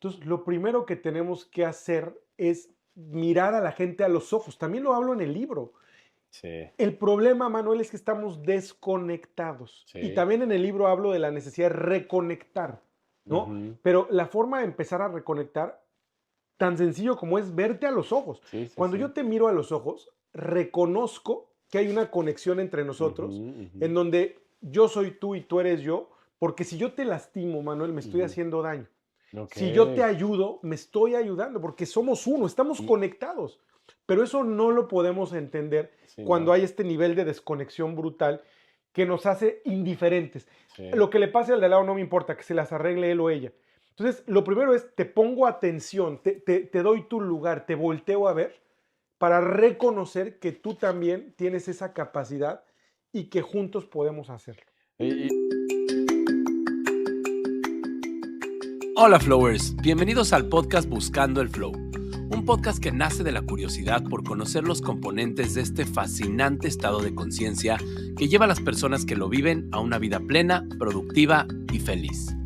Entonces, lo primero que tenemos que hacer es mirar a la gente a los ojos. También lo hablo en el libro. Sí, El problema, Manuel, es que estamos desconectados. Y sí. también en el libro hablo de la necesidad de reconectar, ¿no? Ujú. Pero la forma de empezar a reconectar, tan sencillo como es verte a los ojos. Sí, sí, Cuando sí. yo te miro a los ojos, reconozco que hay una conexión entre Ujú, nosotros, ujú, en donde yo soy tú y tú eres yo, porque si yo te lastimo, Manuel, me estoy ujú. haciendo daño. Si yo te Okey. ayudo, me estoy ayudando, porque somos uno, estamos Y conectados. Pero eso no lo podemos entender sí, cuando ¿no? hay este nivel de desconexión brutal que nos hace indiferentes. Sí. Lo que le pase al de al lado no me importa, que se las arregle él o ella. Entonces, lo primero es, te pongo atención, te doy tu lugar, te volteo a ver para reconocer que tú también tienes esa capacidad y que juntos podemos hacerlo. Y Hola Flowers, bienvenidos al podcast Buscando el Flow, un podcast que nace de la curiosidad por conocer los componentes de este fascinante estado de conciencia que lleva a las personas que lo viven a una vida plena, productiva y feliz.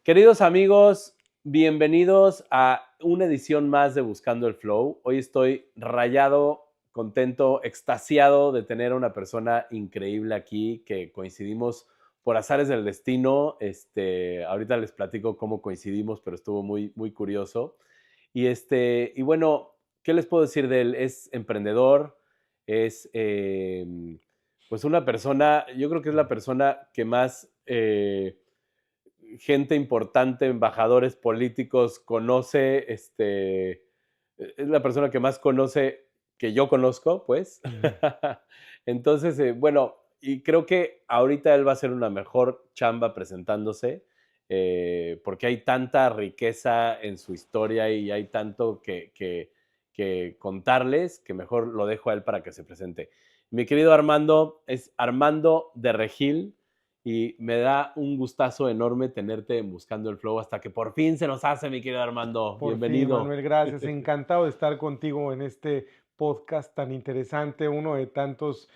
queridos amigos, bienvenidos a una edición más de Buscando el Flow. Hoy estoy rayado, contento, extasiado de tener a una persona increíble aquí que coincidimos por azares del destino. Ahorita les platico cómo coincidimos, pero estuvo muy, muy curioso. Y bueno, ¿qué les puedo decir de él? Es emprendedor, es pues una persona, yo creo que es la persona que más gente importante, embajadores políticos conoce, es la persona que más conoce que yo conozco, pues. Ujú. Entonces, bueno, y creo que ahorita él va a hacer una mejor chamba presentándose, porque hay tanta riqueza en su historia y hay tanto que contarles, que mejor lo dejo a él para que se presente. Mi querido Armando es Armando de Regil y me da un gustazo enorme tenerte en Buscando el Flow hasta que por fin se nos hace, mi querido Armando. Por fin, Bienvenido. Manuel, gracias. Encantado de estar contigo en este podcast tan interesante, uno de tantos,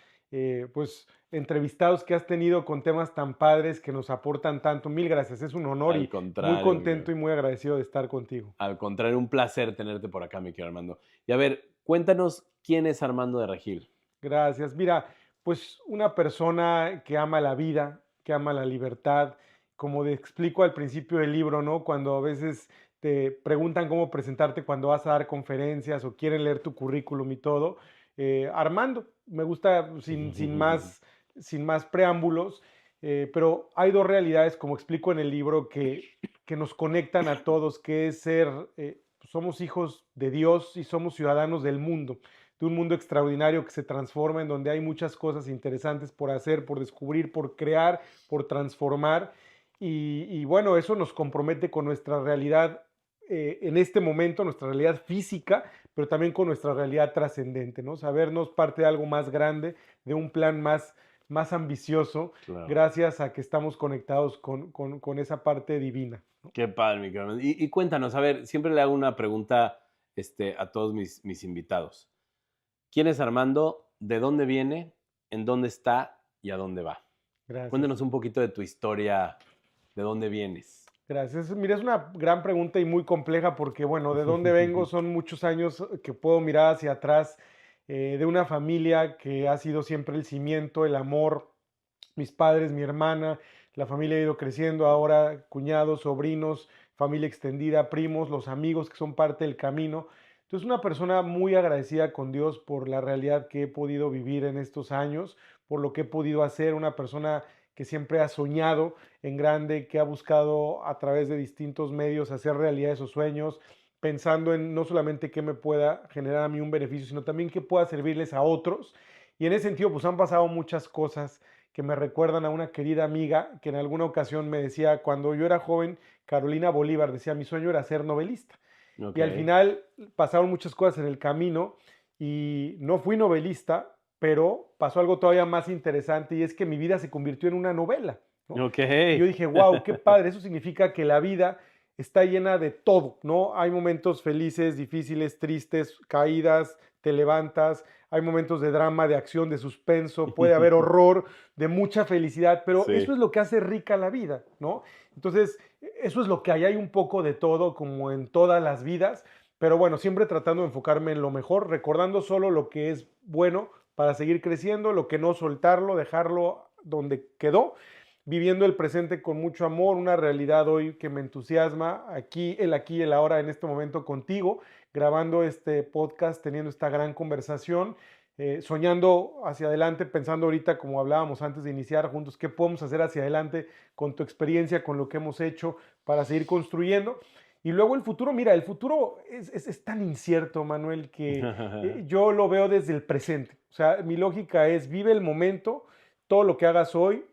pues, entrevistados que has tenido con temas tan padres que nos aportan tanto. Mil gracias, es un honor Al y muy contrario, mi contento querido. y muy agradecido de estar contigo. Al contrario, un placer tenerte por acá, mi querido Armando. Y a ver, cuéntanos quién es Armando de Regil. Gracias. Mira, pues una persona que ama la vida, que ama la libertad, como te explico al principio del libro, ¿no? Cuando a veces te preguntan cómo presentarte cuando vas a dar conferencias o quieren leer tu currículum y todo. Armando, me gusta sin más preámbulos, pero hay dos realidades, como explico en el libro, que nos conectan a todos, que es somos hijos de Dios y somos ciudadanos del mundo, de un mundo extraordinario que se transforma, en donde hay muchas cosas interesantes por hacer, por descubrir, por crear, por transformar. Y bueno, eso nos compromete con nuestra realidad en este momento, nuestra realidad física, pero también con nuestra realidad trascendente, ¿no? Sabernos parte de algo más grande, de un plan más ambicioso, Claro. gracias a que estamos conectados con esa parte divina. Qué padre, mi querido Armando. Y cuéntanos, a ver, siempre le hago una pregunta a todos mis invitados. ¿Quién es Armando? ¿De dónde viene? ¿En dónde está? ¿Y a dónde va? Gracias. Cuéntanos un poquito de tu historia, de dónde vienes. Gracias. Mira, es una gran pregunta y muy compleja porque, bueno, de dónde vengo son muchos años que puedo mirar hacia atrás, de una familia que ha sido siempre el cimiento, el amor, mis padres, mi hermana, la familia ha ido creciendo, ahora cuñados, sobrinos, familia extendida, primos, los amigos que son parte del camino. Entonces, una persona muy agradecida con Dios por la realidad que he podido vivir en estos años, por lo que he podido hacer, una persona que siempre ha soñado en grande, que ha buscado a través de distintos medios hacer realidad esos sueños, pensando en no solamente qué me pueda generar a mí un beneficio, sino también qué pueda servirles a otros. Y en ese sentido, pues han pasado muchas cosas que me recuerdan a una querida amiga que en alguna ocasión me decía, cuando yo era joven, Carolina Bolívar, decía, mi sueño era ser novelista. Ok. Y al final pasaron muchas cosas en el camino y no fui novelista, pero pasó algo todavía más interesante y es que mi vida se convirtió en una novela, ¿no? Ok. Y yo dije, wow, qué padre, eso significa que la vida está llena de todo, ¿no? Hay momentos felices, difíciles, tristes, caídas, te levantas, hay momentos de drama, de acción, de suspenso, puede haber horror, de mucha felicidad, pero Sí. eso es lo que hace rica la vida, ¿no? Entonces, eso es lo que hay un poco de todo, como en todas las vidas, pero bueno, siempre tratando de enfocarme en lo mejor, recordando solo lo que es bueno para seguir creciendo, lo que no soltarlo, dejarlo donde quedó, viviendo el presente con mucho amor, una realidad hoy que me entusiasma, aquí y el ahora, en este momento contigo, grabando este podcast, teniendo esta gran conversación, soñando hacia adelante, pensando ahorita, como hablábamos antes de iniciar juntos, qué podemos hacer hacia adelante con tu experiencia, con lo que hemos hecho para seguir construyendo. Y luego el futuro, mira, el futuro es tan incierto, Manuel, que yo lo veo desde el presente. O sea, mi lógica es, vive el momento, todo lo que hagas hoy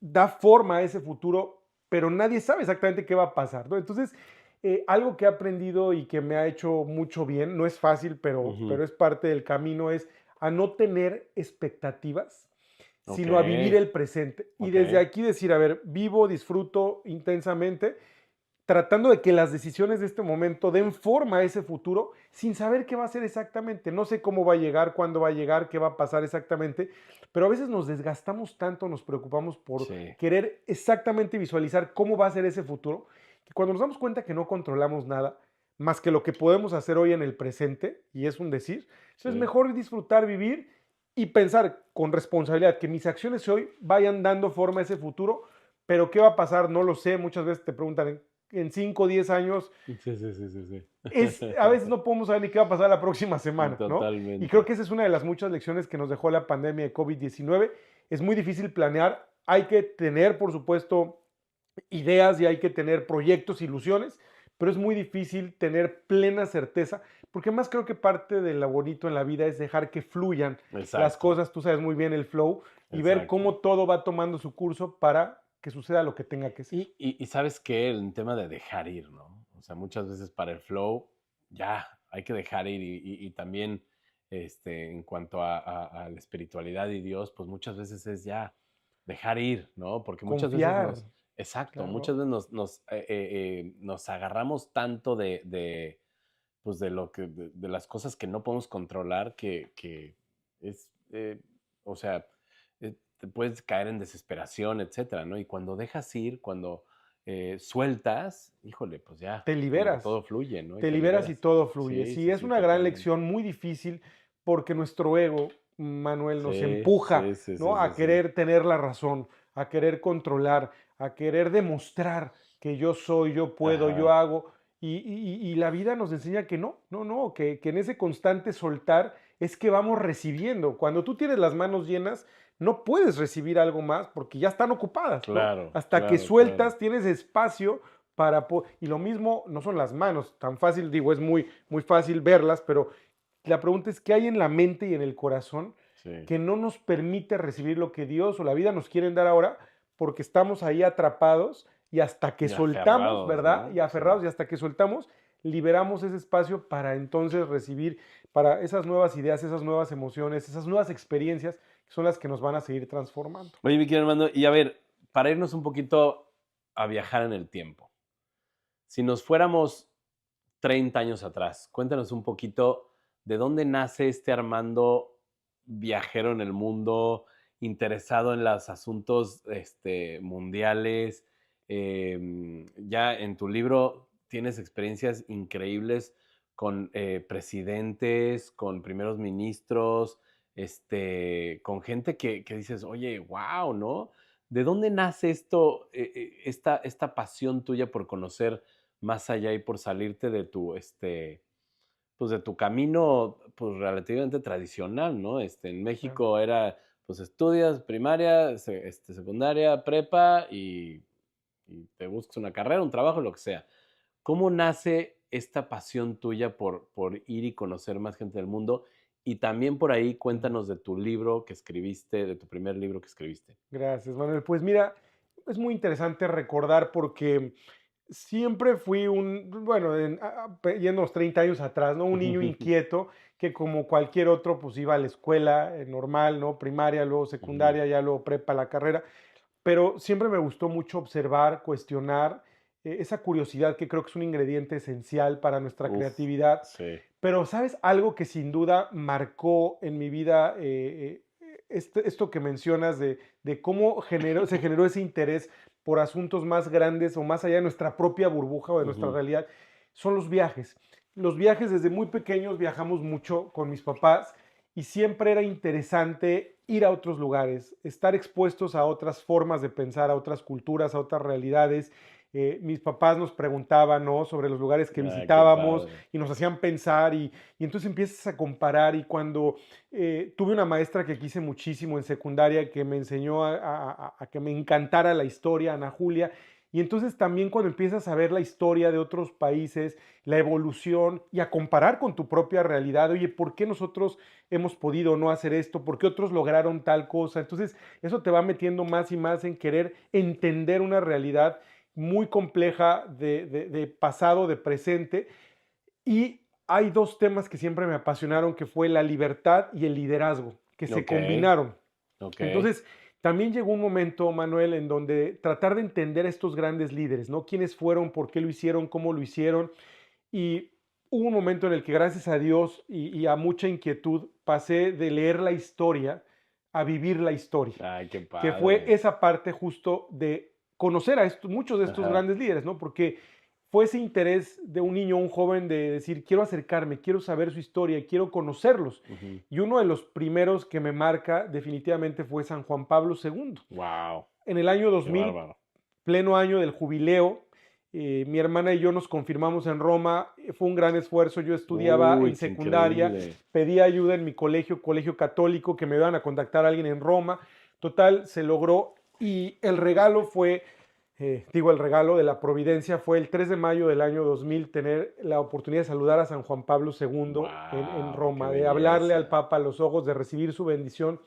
da forma a ese futuro, pero nadie sabe exactamente qué va a pasar, ¿no? Entonces, algo que he aprendido y que me ha hecho mucho bien, no es fácil, pero es parte del camino, es a no tener expectativas, sino a vivir Ok, el presente. Y ok. desde aquí decir, a ver, vivo, disfruto intensamente, tratando de que las decisiones de este momento den forma a ese futuro sin saber qué va a ser exactamente. No sé cómo va a llegar, cuándo va a llegar, qué va a pasar exactamente, pero a veces nos desgastamos tanto, nos preocupamos por Sí. querer exactamente visualizar cómo va a ser ese futuro, que cuando nos damos cuenta que no controlamos nada más que lo que podemos hacer hoy en el presente, y es un decir, entonces es Sí. mejor disfrutar, vivir y pensar con responsabilidad que mis acciones hoy vayan dando forma a ese futuro, pero qué va a pasar no lo sé. Muchas veces te preguntan en 5 o 10 años, Sí, sí, sí, sí, sí. a veces no podemos saber ni qué va a pasar la próxima semana, ¿no? Y creo Totalmente. que esa es una de las muchas lecciones que nos dejó la pandemia de COVID-19. Es muy difícil planear, hay que tener, por supuesto, ideas y hay que tener proyectos, ilusiones, pero es muy difícil tener plena certeza, porque más creo que parte de lo bonito en la vida es dejar que fluyan las Exacto, cosas, tú sabes muy bien el flow, y ver exacto. cómo todo va tomando su curso para que suceda lo que tenga que ser. Y sabes qué, el tema de dejar ir, ¿no? O sea, muchas veces para el flow, ya, hay que dejar ir. Y también, en cuanto a la espiritualidad y Dios, pues muchas veces es ya dejar ir, ¿no? Porque muchas veces Confiar, exacto, muchas claro. veces nos agarramos tanto pues de las cosas que no podemos controlar que es, o sea, te puedes caer en desesperación, etcétera, ¿no? Y cuando dejas ir, cuando sueltas, híjole, pues ya, Te como que liberas, todo fluye, ¿no? Y te te liberas y liberas. todo fluye. Sí, Sí, sí, es sí, una gran totalmente. lección, muy difícil, porque nuestro ego, Manuel, nos Sí, empuja, sí, sí, sí, ¿no? sí, A sí. querer tener la razón, a querer controlar, a querer demostrar que yo soy, yo puedo, yo Ajá, hago. Y la vida nos enseña que no, no, no, que en ese constante soltar es que vamos recibiendo. Cuando tú tienes las manos llenas, no puedes recibir algo más porque ya están ocupadas, ¿no? claro, Hasta que claro, claro. sueltas, tienes espacio y lo mismo no son las manos, tan fácil, digo, es muy, muy fácil verlas, pero la pregunta es qué hay en la mente y en el corazón Sí. que no nos permite recibir lo que Dios o la vida nos quieren dar ahora, porque estamos ahí atrapados y hasta que Y soltamos, aferrados, ¿verdad? ¿no? Y Sí. aferrados y hasta que soltamos, liberamos ese espacio para entonces recibir para esas nuevas ideas, esas nuevas emociones, esas nuevas experiencias que son las que nos van a seguir transformando. Oye, mi querido hermano, y a ver, para irnos un poquito a viajar en el tiempo. Si nos fuéramos 30 años atrás, cuéntanos un poquito de dónde nace este Armando viajero en el mundo, interesado en los asuntos mundiales. Ya en tu libro tienes experiencias increíbles con presidentes, con primeros ministros, con gente que dices, oye, wow, ¿no? ¿De dónde nace esta pasión tuya por conocer más allá y por salirte de pues de tu camino, pues relativamente tradicional, ¿no? En Claro. México era, pues estudias primaria, secundaria, prepa y te buscas una carrera, un trabajo, lo que sea. ¿Cómo nace esta pasión tuya por ir y conocer más gente del mundo? Y también por ahí cuéntanos de tu libro que escribiste, de tu primer libro que escribiste. Gracias, Manuel. Pues mira, es muy interesante recordar porque siempre fui bueno, yéndonos 30 años atrás, ¿no? Un niño inquieto que como cualquier otro, pues iba a la escuela normal, ¿no? Primaria, luego Ujú, secundaria, ya luego prepa, la carrera, pero siempre me gustó mucho observar, cuestionar esa curiosidad que creo que es un ingrediente esencial para nuestra Uf, creatividad. sí. Pero, ¿sabes? Algo que sin duda marcó en mi vida, esto que mencionas de cómo se generó ese interés por asuntos más grandes o más allá de nuestra propia burbuja o de nuestra Ujú. realidad, son los viajes. Los viajes desde muy pequeños viajamos mucho con mis papás y siempre era interesante ir a otros lugares, estar expuestos a otras formas de pensar, a otras culturas, a otras realidades. Mis papás nos preguntaban, ¿no?, sobre los lugares que Ay, qué visitábamos padre. y nos hacían pensar y entonces empiezas a comparar y cuando tuve una maestra que quise muchísimo en secundaria que me enseñó a que me encantara la historia, Ana Julia, y entonces también cuando empiezas a ver la historia de otros países, la evolución y a comparar con tu propia realidad, oye, ¿por qué nosotros hemos podido no hacer esto? ¿Por qué otros lograron tal cosa? Entonces eso te va metiendo más y más en querer entender una realidad muy compleja de pasado, de presente. Y hay dos temas que siempre me apasionaron, que fue la libertad y el liderazgo, que se Ok, combinaron. ok. Entonces, también llegó un momento, Manuel, en donde tratar de entender a estos grandes líderes, ¿no? ¿Quiénes fueron? ¿Por qué lo hicieron? ¿Cómo lo hicieron? Y hubo un momento en el que, gracias a Dios y a mucha inquietud, pasé de leer la historia a vivir la historia, Ay, qué que fue padre. esa parte justo de conocer a muchos de estos Ajá. grandes líderes, ¿no? Porque fue ese interés de un niño, un joven, de decir, quiero acercarme, quiero saber su historia, quiero conocerlos. Ujú. Y uno de los primeros que me marca definitivamente fue San Juan Pablo II. Wow, En el año qué 2000, bárbaro. pleno año del jubileo, mi hermana y yo nos confirmamos en Roma. Fue un gran esfuerzo. Yo estudiaba en Uy, qué secundaria, increíble. pedí ayuda en mi colegio, colegio católico, que me iban a contactar a alguien en Roma. Total, se logró y el regalo fue, el regalo de la providencia fue el 3 de mayo del año 2000 tener la oportunidad de saludar a San Juan Pablo II en Wow, qué Roma, de hablarle al belleza. Papa a los ojos, de recibir su bendición.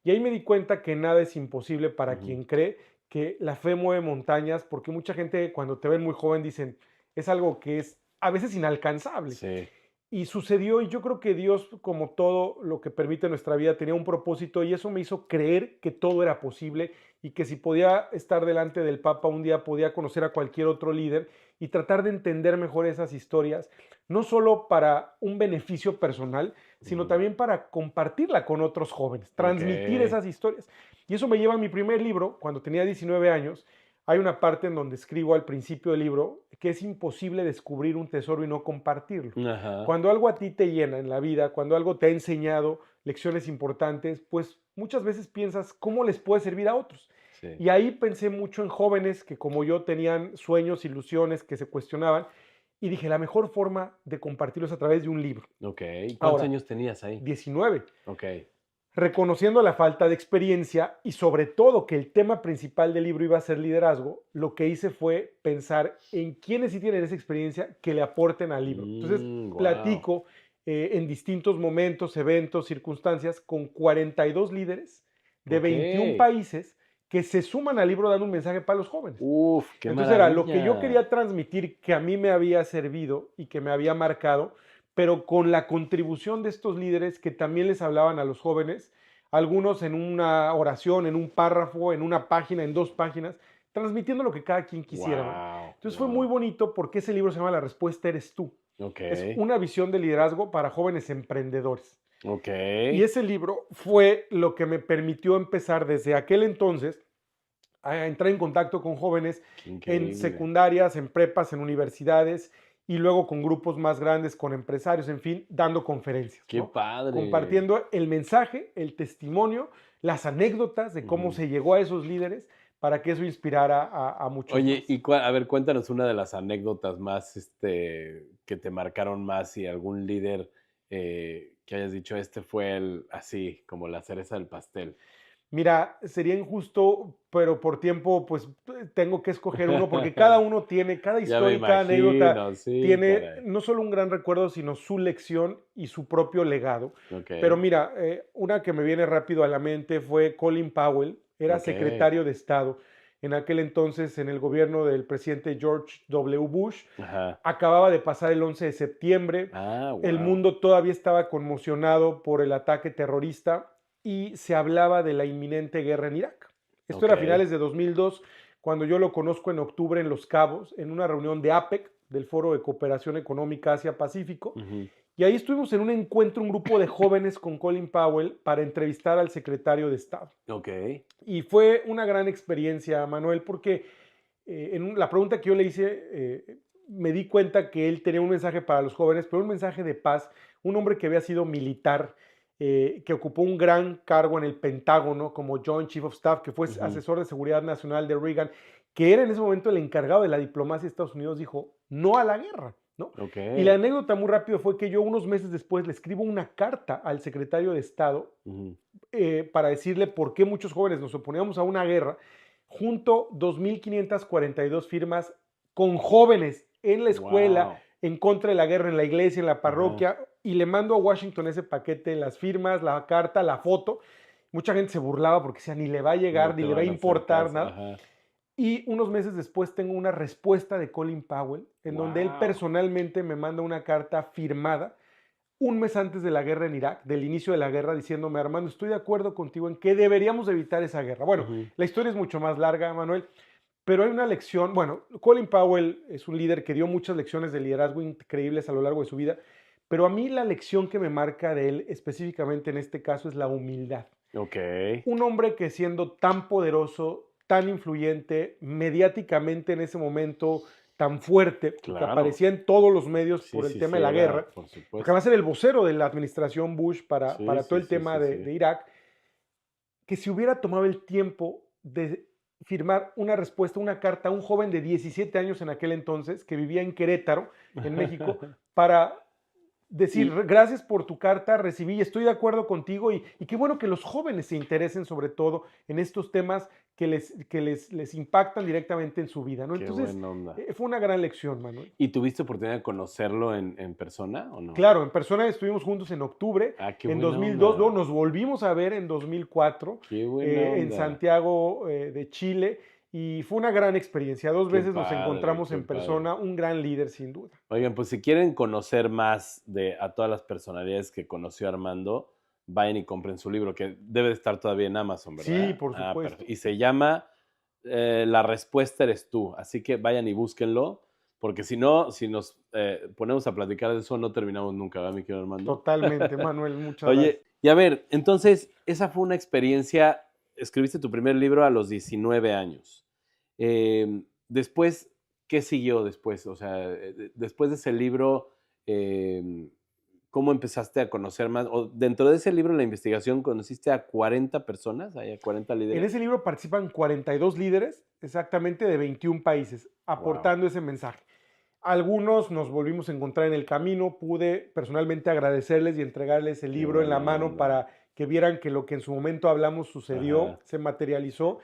Y ahí me di cuenta que nada es imposible para Ujú. quien cree, que la fe mueve montañas, porque mucha gente cuando te ven muy joven dicen, es algo que es a veces inalcanzable. Sí. Y sucedió, y yo creo que Dios, como todo lo que permite nuestra vida, tenía un propósito y eso me hizo creer que todo era posible y que si podía estar delante del Papa un día, podía conocer a cualquier otro líder y tratar de entender mejor esas historias, no solo para un beneficio personal, sino Ujú. también para compartirla con otros jóvenes, Ok. transmitir esas historias. Y eso me lleva a mi primer libro, cuando tenía 19 años. Hay una parte en donde escribo al principio del libro que es imposible descubrir un tesoro y no compartirlo. Ajá. Cuando algo a ti te llena en la vida, cuando algo te ha enseñado lecciones importantes, pues muchas veces piensas cómo les puede servir a otros. Sí. Y ahí pensé mucho en jóvenes que como yo tenían sueños, ilusiones, que se cuestionaban, y dije, la mejor forma de compartirlos es a través de un libro. Ok. ¿Cuántos Ahora, años tenías ahí? 19, Ok. reconociendo la falta de experiencia y sobre todo que el tema principal del libro iba a ser liderazgo, lo que hice fue pensar en quiénes sí tienen esa experiencia que le aporten al libro. Entonces, Wow. platico en distintos momentos, eventos, circunstancias, con 42 líderes de Ok. 21 países que se suman al libro dando un mensaje para los jóvenes. Uf, qué Entonces era lo que yo maravilla. quería transmitir, que a mí me había servido y que me había marcado, pero con la contribución de estos líderes que también les hablaban a los jóvenes, algunos en una oración, en un párrafo, en una página, en dos páginas, transmitiendo lo que cada quien quisiera, ¿no? Wow, Entonces fue muy wow. bonito porque ese libro se llama La respuesta eres tú. Ok. Es una visión de liderazgo para jóvenes emprendedores. Ok. Y ese libro fue lo que me permitió empezar desde aquel entonces a entrar en contacto con jóvenes Qué en increíble. secundarias, en prepas, en universidades y luego con grupos más grandes, con empresarios, en fin, dando conferencias, Qué ¿no? padre. Compartiendo el mensaje, el testimonio, las anécdotas de cómo Ujú. se llegó a esos líderes para que eso inspirara a muchos Oye, más. y a ver, cuéntanos una de las anécdotas más, que te marcaron más y algún líder que hayas dicho, este fue el, así, como la cereza del pastel. Mira, sería injusto, pero por tiempo, pues tengo que escoger uno, porque cada uno tiene, cada Ya me historia y cada anécdota imagino, sí, tiene caray. no solo un gran recuerdo, sino su lección y su propio legado. Ok, Pero mira, una que me viene rápido a la mente fue Colin Powell, era ok. secretario de Estado en aquel entonces en el gobierno del presidente George W. Bush. Ajá. Acababa de pasar el 11 de septiembre, Ah, el wow. mundo todavía estaba conmocionado por el ataque terrorista y se hablaba de la inminente guerra en Irak. Esto Ok. era a finales de 2002, cuando yo lo conozco en octubre en Los Cabos, en una reunión de APEC, del Foro de Cooperación Económica Asia-Pacífico. Y ahí estuvimos en un encuentro, un grupo de jóvenes con Colin Powell para entrevistar al secretario de Estado. Ok. Y fue una gran experiencia, Manuel, porque la pregunta que yo le hice, me di cuenta que él tenía un mensaje para los jóvenes, pero un mensaje de paz, un hombre que había sido militar, que ocupó un gran cargo en el Pentágono como Joint Chief of Staff, que fue asesor de seguridad nacional de Reagan, que era en ese momento el encargado de la diplomacia de Estados Unidos, dijo no a la guerra, ¿no? Okay. Y la anécdota muy rápido fue que yo unos meses después le escribo una carta al secretario de Estado para decirle por qué muchos jóvenes nos oponíamos a una guerra, junto 2.542 firmas con jóvenes en la escuela, en contra de la guerra, en la iglesia, en la parroquia, y le mando a Washington ese paquete, las firmas, la carta, la foto. Mucha gente se burlaba porque decía, ni le va a llegar, ni le va a importar nada. Y unos meses después tengo una respuesta de Colin Powell, en donde él personalmente me manda una carta firmada, un mes antes de la guerra en Irak, del inicio de la guerra, diciéndome, Armando, estoy de acuerdo contigo en que deberíamos evitar esa guerra. Bueno, la historia es mucho más larga, Manuel, pero hay una lección. Bueno, Colin Powell es un líder que dio muchas lecciones de liderazgo increíbles a lo largo de su vida, pero a mí la lección que me marca de él, específicamente en este caso, es la humildad. Un hombre que siendo tan poderoso, tan influyente, mediáticamente en ese momento tan fuerte, que aparecía en todos los medios por el tema de la guerra, porque va a ser el vocero de la administración Bush para todo el tema de Irak, que si hubiera tomado el tiempo de firmar una respuesta, una carta a un joven de 17 años en aquel entonces, que vivía en Querétaro, en México, para decir, gracias por tu carta, recibí, estoy de acuerdo contigo, y qué bueno que los jóvenes se interesen sobre todo en estos temas que les impactan directamente en su vida, ¿no? Entonces, fue una gran lección, Manuel. ¿Y tuviste oportunidad de conocerlo en persona o no? Claro, en persona estuvimos juntos en octubre, en 2002, luego nos volvimos a ver en 2004, en Santiago de Chile, y fue una gran experiencia. Dos veces nos encontramos en persona, un gran líder sin duda. Oigan, pues si quieren conocer más a todas las personalidades que conoció Armando, vayan y compren su libro, que debe de estar todavía en Amazon, ¿verdad? Sí, por supuesto. Y se llama La respuesta eres tú. Así que vayan y búsquenlo, porque si no, si nos ponemos a platicar de eso, no terminamos nunca, ¿verdad, mi querido Armando? Totalmente, Manuel, muchas gracias. Oye, y a ver, entonces, esa fue una experiencia, escribiste tu primer libro a los 19 años. Después, ¿qué siguió después? O sea, después de ese libro, ¿cómo empezaste a conocer más? O dentro de ese libro, la investigación, ¿conociste a 40 personas? ¿Hay 40 líderes? En ese libro participan 42 líderes, exactamente de 21 países, aportando ese mensaje. Algunos nos volvimos a encontrar en el camino, pude personalmente agradecerles y entregarles el libro en la mano para que vieran que lo que en su momento hablamos sucedió, se materializó.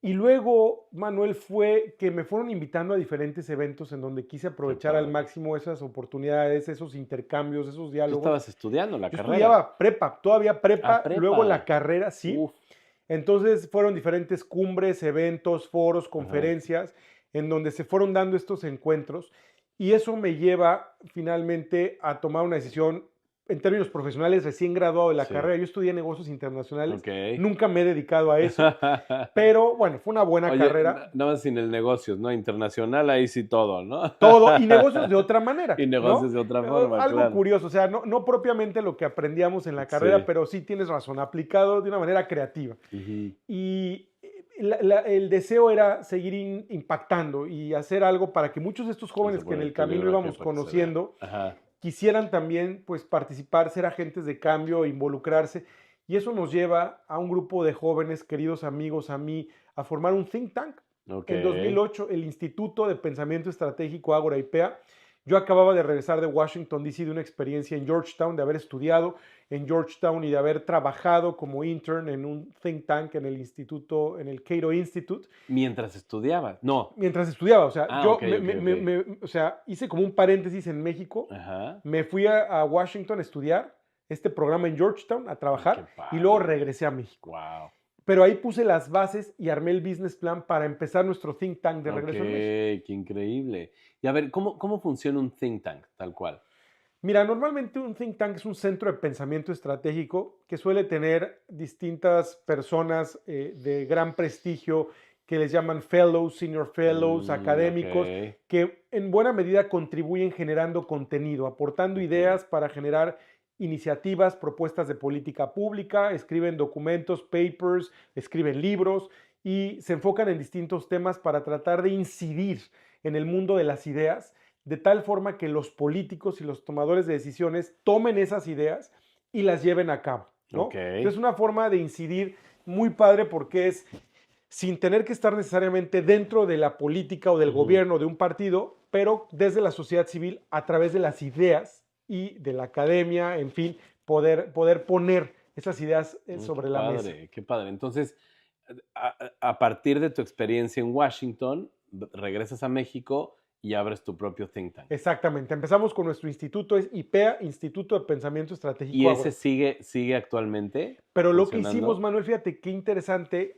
Y luego, Manuel, fue que me fueron invitando a diferentes eventos en donde quise aprovechar al máximo esas oportunidades, esos intercambios, esos diálogos. ¿Tú estabas estudiando la carrera? Estudiaba prepa, todavía prepa, luego la carrera, sí. Uf. Entonces fueron diferentes cumbres, eventos, foros, conferencias, en donde se fueron dando estos encuentros. Y eso me lleva finalmente a tomar una decisión en términos profesionales, recién graduado de la carrera. Yo estudié negocios internacionales, nunca me he dedicado a eso, pero bueno, fue una buena carrera. Nada más sin el negocios, ¿no? Internacional, ahí sí todo, ¿no? Todo, y negocios de otra manera. Y negocios de otra forma, algo curioso, o sea, no propiamente lo que aprendíamos en la carrera, pero sí tienes razón, aplicado de una manera creativa. Y el deseo era seguir impactando y hacer algo para que muchos de estos jóvenes que en el camino íbamos conociendo quisieran también pues, participar, ser agentes de cambio, involucrarse. Y eso nos lleva a un grupo de jóvenes, queridos amigos, a mí, a formar un think tank. En 2008, el Instituto de Pensamiento Estratégico Ágora IPEA. Yo acababa de regresar de Washington, D.C., de una experiencia en Georgetown, de haber estudiado en Georgetown y de haber trabajado como intern en un think tank en el instituto, en el Cato Institute. ¿Mientras estudiabas? No. Mientras estudiaba, o sea, o sea, hice como un paréntesis en México, me fui a Washington a estudiar este programa en Georgetown, a trabajar, y luego regresé a México. Wow. Pero ahí puse las bases y armé el business plan para empezar nuestro think tank de regreso en México. ¡Qué increíble! Y a ver, ¿cómo funciona un think tank tal cual? Mira, normalmente un think tank es un centro de pensamiento estratégico que suele tener distintas personas de gran prestigio que les llaman fellows, senior fellows, académicos, Ok. que en buena medida contribuyen generando contenido, aportando ideas para generar iniciativas, propuestas de política pública, escriben documentos, papers, escriben libros y se enfocan en distintos temas para tratar de incidir en el mundo de las ideas, de tal forma que los políticos y los tomadores de decisiones tomen esas ideas y las lleven a cabo, ¿no? Ok. Entonces es una forma de incidir muy padre porque es sin tener que estar necesariamente dentro de la política o del gobierno de un partido, pero desde la sociedad civil a través de las ideas y de la academia, en fin, poder poner esas ideas sobre la mesa. Qué padre. Entonces, a partir de tu experiencia en Washington, regresas a México y abres tu propio think tank. Exactamente. Empezamos con nuestro instituto, es IPEA, Instituto de Pensamiento Estratégico. ¿Y ese sigue actualmente? Pero lo que funcionando? hicimos, Manuel, fíjate qué interesante,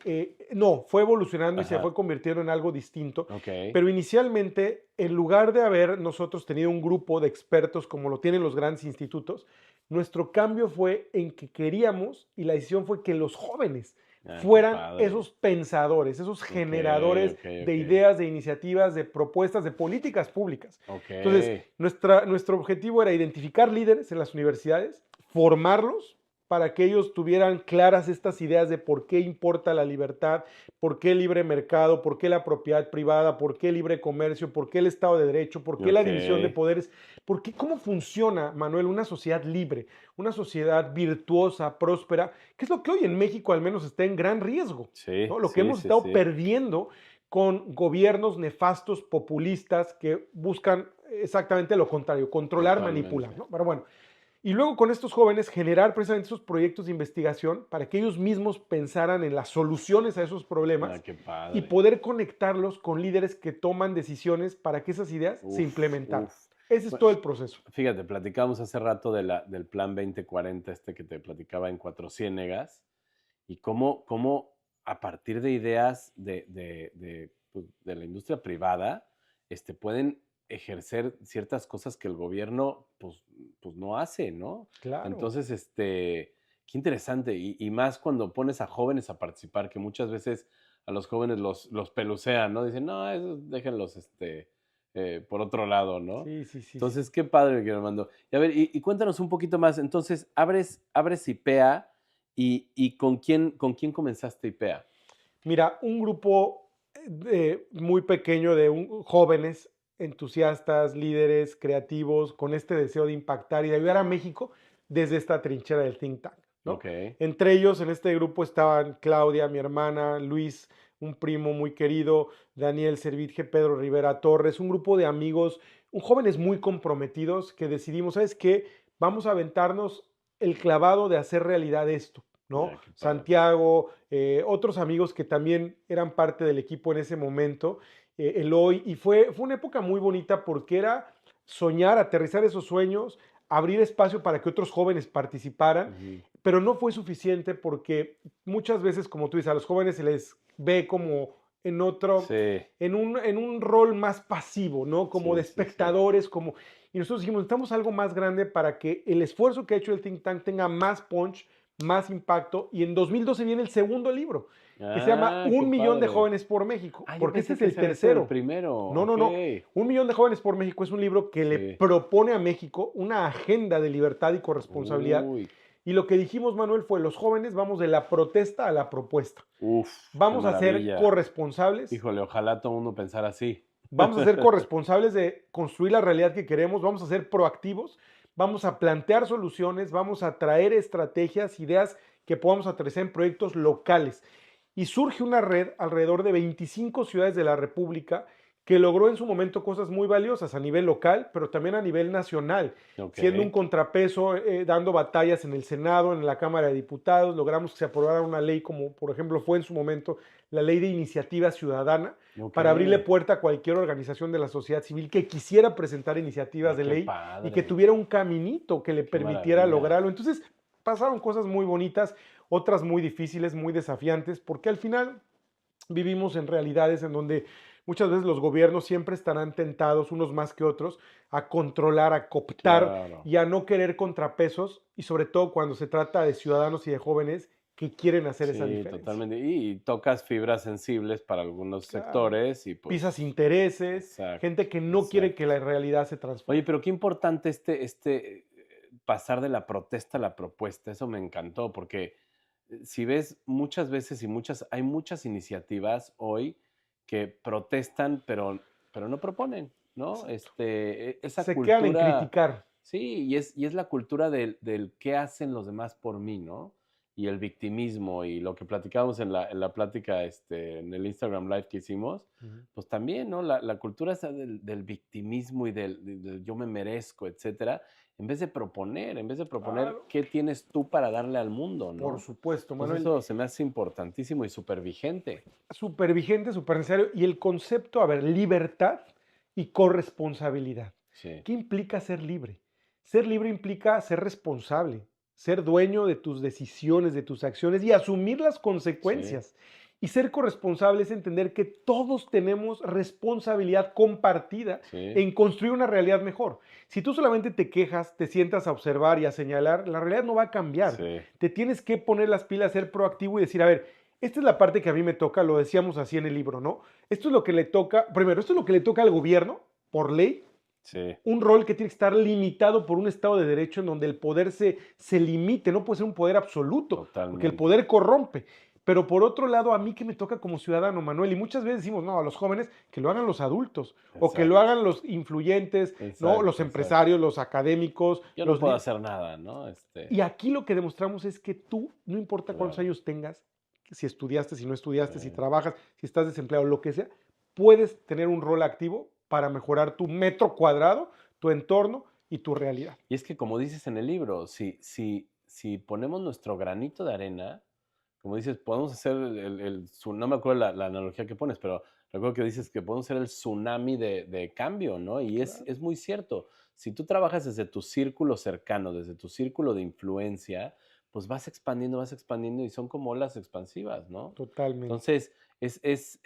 no, fue evolucionando y se Ajá. fue convirtiendo en algo distinto. Ok. Pero inicialmente, en lugar de haber nosotros tenido un grupo de expertos como lo tienen los grandes institutos, nuestro cambio fue en que queríamos, y la decisión fue que los jóvenes Qué fueran padre. esos pensadores, esos generadores ok. de ideas, de iniciativas, de propuestas, de políticas públicas. Ok. Entonces, nuestro objetivo era identificar líderes en las universidades, formarlos para que ellos tuvieran claras estas ideas de por qué importa la libertad, por qué el libre mercado, por qué la propiedad privada, por qué el libre comercio, por qué el Estado de Derecho, por qué la división de Ok. poderes, por qué, cómo funciona, Manuel, una sociedad libre, una sociedad virtuosa, próspera, que es lo que hoy en México al menos está en gran riesgo, Sí, ¿no? Lo sí, que hemos sí, estado sí. perdiendo con gobiernos nefastos, populistas, que buscan exactamente lo contrario, controlar, Totalmente. manipular, ¿no? Pero bueno, y luego con estos jóvenes generar precisamente esos proyectos de investigación para que ellos mismos pensaran en las soluciones a esos problemas Qué padre. y poder conectarlos con líderes que toman decisiones para que esas ideas se implementaran. Uf. Ese es todo el proceso. Fíjate, platicábamos hace rato del plan 2040, que te platicaba en Cuatro Ciénegas, y cómo a partir de ideas pues, de la industria privada, pueden ejercer ciertas cosas que el gobierno pues no hace, ¿no? Claro. Entonces, qué interesante, y más cuando pones a jóvenes a participar, que muchas veces a los jóvenes los pelucean, ¿no? Dicen, no, esos déjenlos, por otro lado, ¿no? Sí, sí, sí. Ences, sí. qué padre, mi querido Armando. Y a ver, y cuéntanos un poquito más. Entonces, abres IPEA y ¿con quién comenzaste IPEA? Mira, un grupo muy pequeño de jóvenes, entusiastas, líderes, creativos, con este deseo de impactar y de ayudar a México desde esta trinchera del think tank, ¿no? Ok. Entre ellos, en este grupo estaban Claudia, mi hermana, Luis, un primo muy querido, Daniel Servitje, Pedro Rivera Torres, un grupo de amigos, jóvenes muy comprometidos que decidimos, ¿sabes qué? Vamos a aventarnos el clavado de hacer realidad esto, ¿no? Qué padre. Santiago, otros amigos que también eran parte del equipo en ese momento, Eloy, y fue una época muy bonita porque era soñar, aterrizar esos sueños, abrir espacio para que otros jóvenes participaran, pero no fue suficiente porque muchas veces, como tú dices, a los jóvenes se les ve como en otro, Sí. en un rol más pasivo, ¿no? Como Sí, de sí, sí. espectadores, como... Y nosotros dijimos, necesitamos algo más grande para que el esfuerzo que ha hecho el think tank tenga más punch, más impacto. Y en 2012 viene el segundo libro, que se llama qué 1.000.000 de padre. jóvenes por México, Yo porque pensé este es que el ese era tercero. el primero. No, no, no. Ok. 1.000.000 de jóvenes por México es un libro que le propone a México una agenda de libertad y corresponsabilidad. Uy. Y lo que dijimos, Manuel, fue los jóvenes vamos de la protesta a la propuesta. Uf, Vamos qué a ser maravilla. corresponsables. Híjole, ojalá todo el mundo pensara así. Vamos a ser corresponsables de construir la realidad que queremos, vamos a ser proactivos, vamos a plantear soluciones, vamos a traer estrategias, ideas que podamos aterrizar en proyectos locales. Y surge una red alrededor de 25 ciudades de la República que logró en su momento cosas muy valiosas a nivel local, pero también a nivel nacional, siendo un contrapeso, dando batallas en el Senado, en la Cámara de Diputados. Logramos que se aprobara una ley como, por ejemplo, fue en su momento la Ley de Iniciativa Ciudadana, para abrirle puerta a cualquier organización de la sociedad civil que quisiera presentar iniciativas de ley y que tuviera un caminito que le permitiera lograrlo. Entonces pasaron cosas muy bonitas, otras muy difíciles, muy desafiantes, porque al final vivimos en realidades en donde muchas veces los gobiernos siempre estarán tentados, unos más que otros, a controlar, a cooptar y a no querer contrapesos, y sobre todo cuando se trata de ciudadanos y de jóvenes que quieren hacer esa Sí, diferencia. totalmente. Y tocas fibras sensibles para algunos Claro. sectores y pues... Pisas intereses, Exacto, gente que no quiere que la realidad se transforme. Oye, pero qué importante pasar de la protesta a la propuesta. Eso me encantó, porque si ves muchas veces hay muchas iniciativas hoy que protestan, pero no proponen, ¿no? Exacto. Esa Se quedan en cultura, criticar. sí, y es la cultura del qué hacen los demás por mí, ¿no? Y el victimismo y lo que platicábamos en la plática, en el Instagram Live que hicimos, Ujú. pues también, ¿no? La cultura esa del victimismo y del yo me merezco, etcétera, en vez de proponer Claro, qué tienes tú para darle al mundo, por ¿no? supuesto, Entonces Manuel. eso se me hace importantísimo y súper vigente. Súper vigente, súper necesario. Y el concepto, a ver, libertad y corresponsabilidad. Sí, ¿Qué implica ser libre? Ser libre implica ser responsable, ser dueño de tus decisiones, de tus acciones y asumir las sí, consecuencias. Y ser corresponsable es entender que todos tenemos responsabilidad compartida sí, en construir una realidad mejor. Si tú solamente te quejas, te sientas a observar y a señalar, la realidad no va a cambiar. sí, Te tienes que poner las pilas, ser proactivo y decir, a ver, esta es la parte que a mí me toca, lo decíamos así en el libro, ¿no? Esto es lo que le toca, primero, esto es lo que le toca al gobierno por ley, sí, un rol que tiene que estar limitado por un Estado de Derecho en donde el poder se limite, no puede ser un poder absoluto, porque el totalmente. poder corrompe. Pero por otro lado, a mí que me toca como ciudadano, Manuel, y muchas veces decimos, no, a los jóvenes que lo hagan los adultos, o que lo Exacto, hagan los influyentes, ¿no? Los exacto, exacto. empresarios, los académicos, Yo no los puedo líderes. hacer nada, ¿no? Y aquí lo que demostramos es que tú, no importa cuántos Claro, años tengas, si estudiaste, si no estudiaste, si sí. trabajas, si estás desempleado, lo que sea, puedes tener un rol activo para mejorar tu metro cuadrado, tu entorno y tu realidad. Y es que como dices en el libro, si ponemos nuestro granito de arena, como dices, podemos hacer no me acuerdo la analogía que pones, pero recuerdo que dices que podemos ser el tsunami de cambio, ¿no? Y es, Claro, es muy cierto. Si tú trabajas desde tu círculo cercano, desde tu círculo de influencia, pues vas expandiendo y son como olas expansivas, ¿no? totalmente. Entonces, es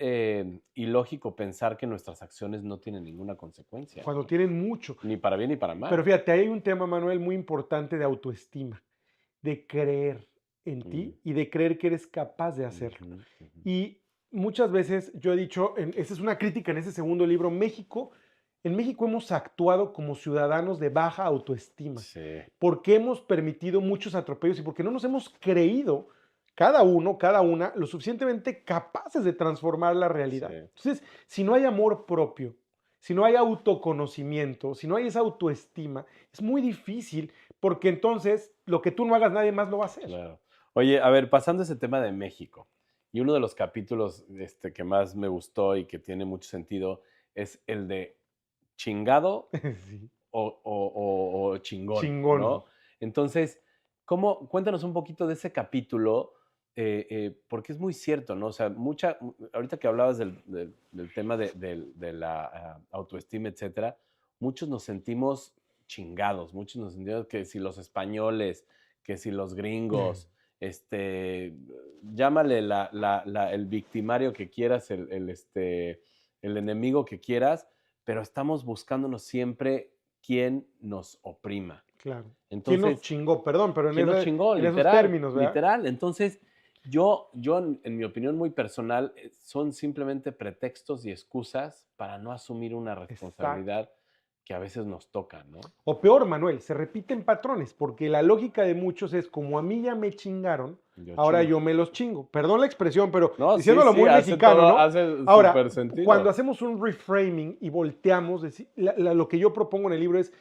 ilógico pensar que nuestras acciones no tienen ninguna consecuencia, Cuando ¿no? tienen mucho. Ni para bien ni para Pero mal. fíjate, ahí hay un tema, Manuel, muy importante de autoestima, de creer en Mm, ti y de creer que eres capaz de hacerlo. ujú, ujú. Y muchas veces yo he dicho, esa es una crítica en ese segundo libro, en México hemos actuado como ciudadanos de baja autoestima, Sí, porque hemos permitido muchos atropellos y porque no nos hemos creído cada uno, cada una, lo suficientemente capaces de transformar la realidad. sí. Entonces, si no hay amor propio, si no hay autoconocimiento, si no hay esa autoestima, es muy difícil porque entonces lo que tú no hagas, nadie más lo va a hacer. Claro. Oye, a ver, pasando ese tema de México, y uno de los capítulos que más me gustó y que tiene mucho sentido es el de chingado Sí, o chingón, chingón. ¿no? Entonces, cuéntanos un poquito de ese capítulo, porque es muy cierto, ¿no? O sea, ahorita que hablabas del tema de la autoestima, etcétera, muchos nos sentimos chingados, muchos nos sentimos que si los españoles, que si los gringos, este, llámale el victimario que quieras, el enemigo que quieras, pero estamos buscándonos siempre quién nos oprima. Claro. ¿Quién nos Entonces, chingó? Perdón, pero ¿quién nos chingó? en esos Literal, términos, ¿verdad? literal. Entonces, yo en mi opinión muy personal, son simplemente pretextos y excusas para no asumir una Exacto. responsabilidad que a veces nos toca, ¿no? O peor, Manuel, se repiten patrones, porque la lógica de muchos es como a mí ya me chingaron, Yo ahora chingo. yo me los chingo. Perdón la expresión, pero No, sí, diciéndolo sí, muy hace mexicano, todo, ¿no? hace Ahora, súper cuando sentido. hacemos un reframing y volteamos, lo que yo propongo en el libro es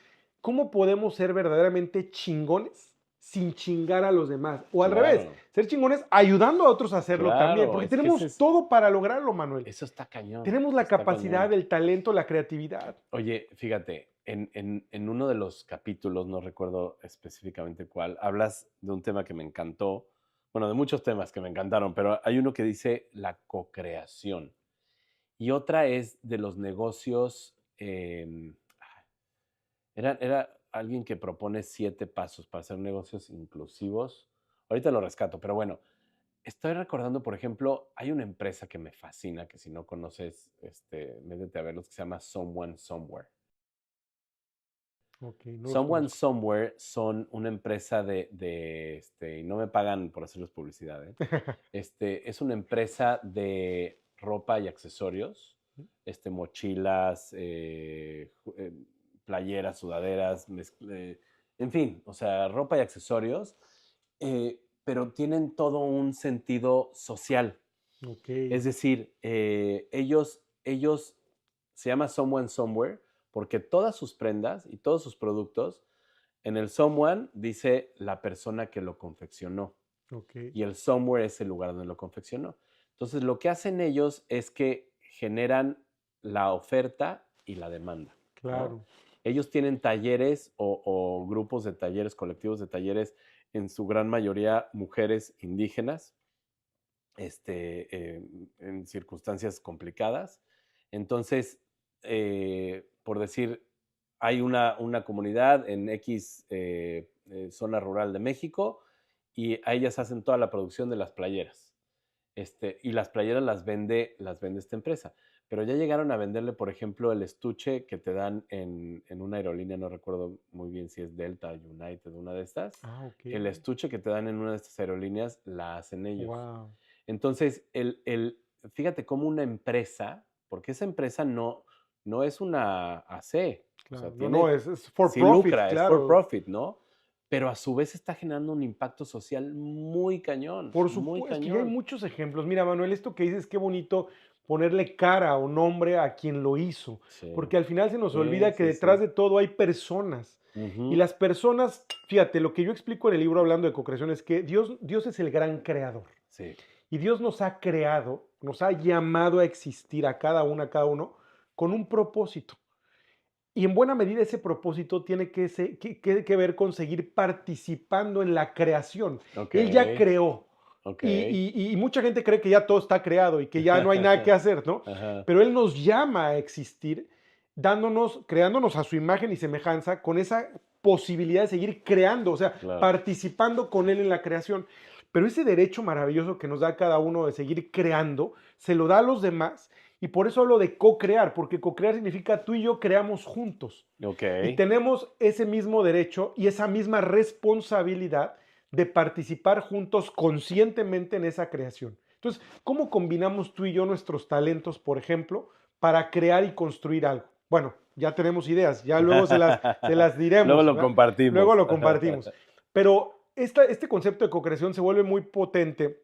cómo podemos ser verdaderamente chingones sin chingar a los demás. O al revés, Claro, ser chingones ayudando a otros a hacerlo también, claro, porque es que tenemos todo para lograrlo, Manuel. eso está cañón, Tenemos la está capacidad, cañón. el talento, la creatividad. Oye, fíjate, en uno de los capítulos, no recuerdo específicamente cuál, hablas de un tema que me encantó, bueno, de muchos temas que me encantaron, pero hay uno que dice la cocreación y otra es de los negocios, era alguien que propone 7 pasos para hacer negocios inclusivos. Ahorita lo rescato, pero bueno, estoy recordando, por ejemplo, hay una empresa que me fascina, que si no conoces, métete a verlos, que se llama Someone Somewhere. Ok, no los Someone conozco. Somewhere son una empresa y no me pagan por hacerles publicidad, ¿eh? Es una empresa de ropa y accesorios, mochilas, playeras, sudaderas, en fin, o sea, ropa y accesorios, pero tienen todo un sentido social. Ok, Es decir, ellos se llama Someone Somewhere porque todas sus prendas y todos sus productos, en el Someone dice la persona que lo confeccionó ok, y el Somewhere es el lugar donde lo confeccionó. Entonces, lo que hacen ellos es que generan la oferta y la demanda, ¿no? claro. Ellos tienen talleres o grupos de talleres, colectivos de talleres, en su gran mayoría mujeres indígenas, en circunstancias complicadas. Entonces, por decir, hay una comunidad en X zona rural de México y a ellas hacen toda la producción de las playeras. Y las playeras las vende esta empresa. Pero ya llegaron a venderle, por ejemplo, el estuche que te dan en una aerolínea, no recuerdo muy bien si es Delta, United, una de estas. Ah, ok. El estuche que te dan en una de estas aerolíneas la hacen ellos. Wow. Entonces, fíjate cómo una empresa, porque esa empresa no es una AC, o sea, Claro. No, no, es for sí profit, lucra, es for claro. profit, ¿no? Pero a su vez está generando un impacto social muy cañón, Por muy supuesto, y hay cañón. muchos ejemplos. Mira, Manuel, esto que dices, qué bonito ponerle cara o nombre a quien lo hizo, Sí, porque al final se nos sí, olvida que sí, detrás sí. de todo hay personas. Y Ujú, las personas, fíjate, lo que yo explico en el libro hablando de co-creación es que Dios es el gran creador. sí, Y Dios nos ha creado, nos ha llamado a existir a cada una, a cada uno, con un propósito. Y en buena medida ese propósito tiene que ver con seguir participando en la creación. ok, Él ya creó. ok. Y mucha gente cree que ya todo está creado y que ya no hay nada que hacer, ¿no? Ajá, Pero Él nos llama a existir, creándonos a su imagen y semejanza, con esa posibilidad de seguir creando, o sea, claro. participando con Él en la creación. Pero ese derecho maravilloso que nos da cada uno de seguir creando, se lo da a los demás. Y por eso hablo de co-crear, porque co-crear significa tú y yo creamos juntos. Ok, Y tenemos ese mismo derecho y esa misma responsabilidad de participar juntos conscientemente en esa creación. Entonces, ¿cómo combinamos tú y yo nuestros talentos, por ejemplo, para crear y construir algo? Bueno, ya tenemos ideas, ya luego se las luego diremos, lo ¿verdad? Luego compartimos. lo compartimos. Pero este concepto de co-creación se vuelve muy potente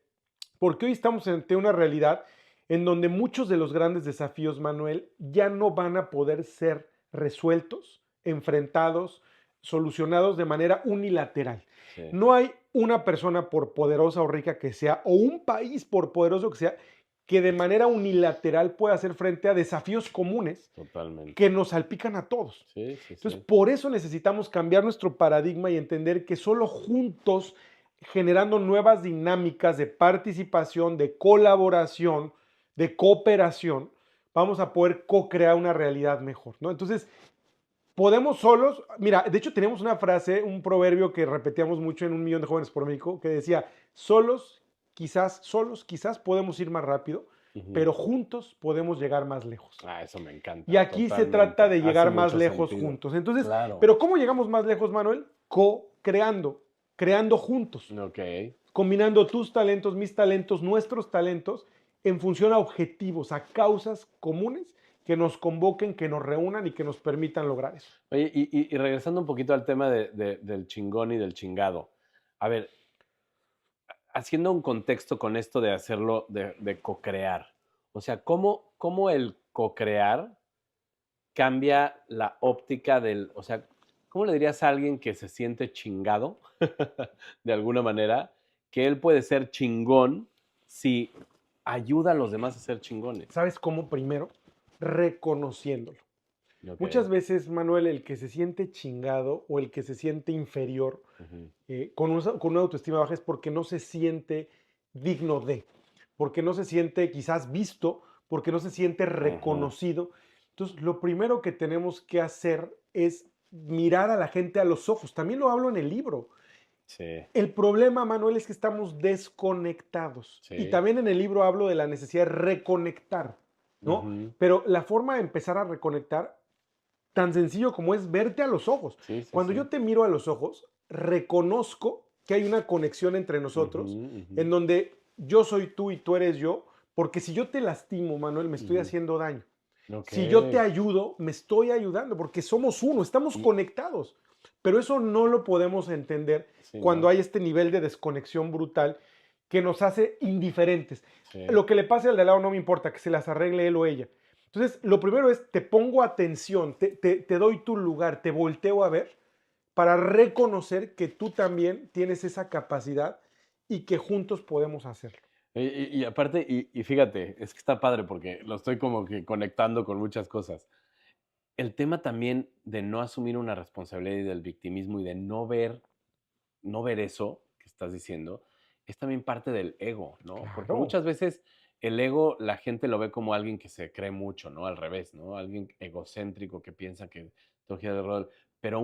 porque hoy estamos ante una realidad en donde muchos de los grandes desafíos, Manuel, ya no van a poder ser resueltos, enfrentados, solucionados de manera unilateral. Sí, No hay una persona, por poderosa o rica que sea, o un país, por poderoso que sea, que de manera unilateral pueda hacer frente a desafíos comunes totalmente. que nos salpican a todos. Sí, sí, Entonces, sí. por eso necesitamos cambiar nuestro paradigma y entender que solo juntos, generando nuevas dinámicas de participación, de colaboración, de cooperación, vamos a poder co-crear una realidad mejor, ¿no? Entonces, podemos solos, mira, de hecho tenemos una frase, un proverbio que repetíamos mucho en 1 millón de jóvenes por México, que decía, solos quizás podemos ir más rápido, Ujú. pero juntos podemos llegar más lejos. Ah, eso me Y encanta, aquí se trata totalmente. de Hace llegar más mucho lejos sentido. juntos. Entonces, Claro. pero ¿cómo llegamos más lejos, Manuel? Co-creando, creando juntos, Ok. combinando tus talentos, mis talentos, nuestros talentos, en función a objetivos, a causas comunes que nos convoquen, que nos reúnan y que nos permitan lograr eso. Oye, y regresando un poquito al tema del chingón y del chingado. A ver, haciendo un contexto con esto de hacerlo, de co-crear. O sea, ¿cómo el co-crear cambia la óptica o sea, ¿cómo le dirías a alguien que se siente chingado, de alguna manera, que él puede ser chingón si ayuda a los demás a ser chingones? ¿Sabes cómo? Primero, reconociéndolo. Ok. Muchas veces, Manuel, el que se siente chingado o el que se siente inferior Ujú, con una autoestima baja es porque no se siente digno de, porque no se siente quizás visto, porque no se siente ujú. reconocido. Entonces, lo primero que tenemos que hacer es mirar a la gente a los ojos. También lo hablo en el libro. Sí, El problema, Manuel, es que estamos desconectados. Y sí. también en el libro hablo de la necesidad de reconectar, ¿no? Ujú, Pero la forma de empezar a reconectar tan sencillo como es verte a los ojos. Sí, sí, Cuando sí. yo te miro a los ojos, reconozco que hay una conexión entre nosotros, Ujú, ujú. en donde yo soy tú y tú eres yo, porque si yo te lastimo, Manuel, me estoy Ujú. haciendo daño. Ok. Si yo te ayudo, me estoy ayudando, porque somos uno, estamos Y- conectados. Pero eso no lo podemos entender Sí, cuando ¿no? hay este nivel de desconexión brutal que nos hace indiferentes. Sí. Lo que le pase al de al lado no me importa, que se las arregle él o ella. Entonces, lo primero es, te pongo atención, te doy tu lugar, te volteo a ver para reconocer que tú también tienes esa capacidad y que juntos podemos hacerlo. Y aparte, y fíjate, es que está padre porque lo estoy como que conectando con muchas cosas. El tema también de no asumir una responsabilidad y del victimismo y de no ver eso que estás diciendo, es también parte del ego, ¿no? Porque Claro, muchas veces el ego la gente lo ve como alguien que se cree mucho, ¿no? Al revés, ¿no? Alguien egocéntrico que piensa que todo gira alrededor. Pero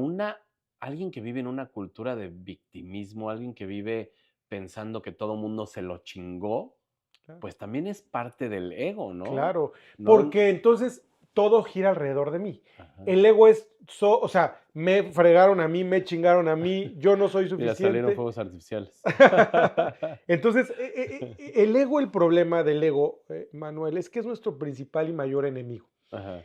alguien que vive en una cultura de victimismo, alguien que vive pensando que todo mundo se lo chingó, claro. pues también es parte del ego, ¿no? Claro, No, porque entonces todo gira alrededor de mí. ajá. El ego es, o sea, me fregaron a mí, me chingaron a mí, yo no soy Mira, salieron suficiente. fuegos artificiales. Entonces, el ego, el problema del ego, Manuel, es que es nuestro principal y mayor enemigo, Ajá.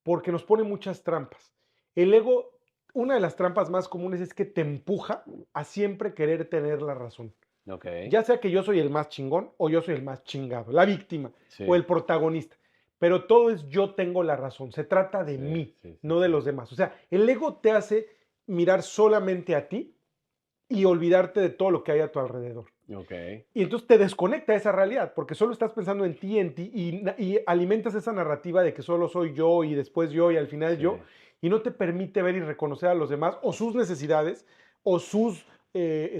porque nos pone muchas trampas. El ego, una de las trampas más comunes es que te empuja a siempre querer tener la razón. Ok. Ya sea que yo soy el más chingón o yo soy el más chingado, la víctima o Sí. el protagonista. Pero todo es yo tengo la razón. Se trata de Sí, mí, sí, sí, no de sí. los demás. O sea, el ego te hace mirar solamente a ti y olvidarte de todo lo que hay a tu alrededor. Ok. Y entonces te desconecta de esa realidad, porque solo estás pensando en ti y alimentas esa narrativa de que solo soy yo y después yo y al final Sí. yo, y no te permite ver y reconocer a los demás o sus necesidades o sus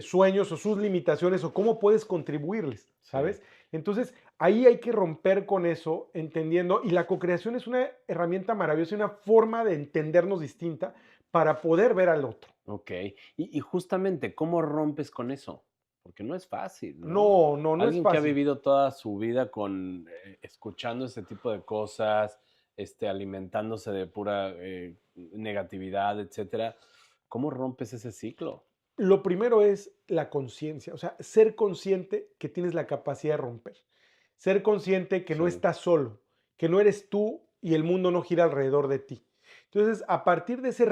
sueños o sus limitaciones o cómo puedes contribuirles, Sí. ¿sabes? Entonces ahí hay que romper con eso, entendiendo, y la cocreación es una herramienta maravillosa, una forma de entendernos distinta para poder ver al otro. Ok. Y justamente, ¿cómo rompes con eso? Porque no es fácil, ¿no? No, no, no es Alguien que ha fácil. vivido toda su vida escuchando ese tipo de cosas, alimentándose de pura negatividad, etcétera, ¿cómo rompes ese ciclo? Lo primero es la conciencia, o sea, ser consciente que tienes la capacidad de romper. Ser consciente que no Sí. estás solo, que no eres tú y el mundo no gira alrededor de ti. Entonces, a partir de ese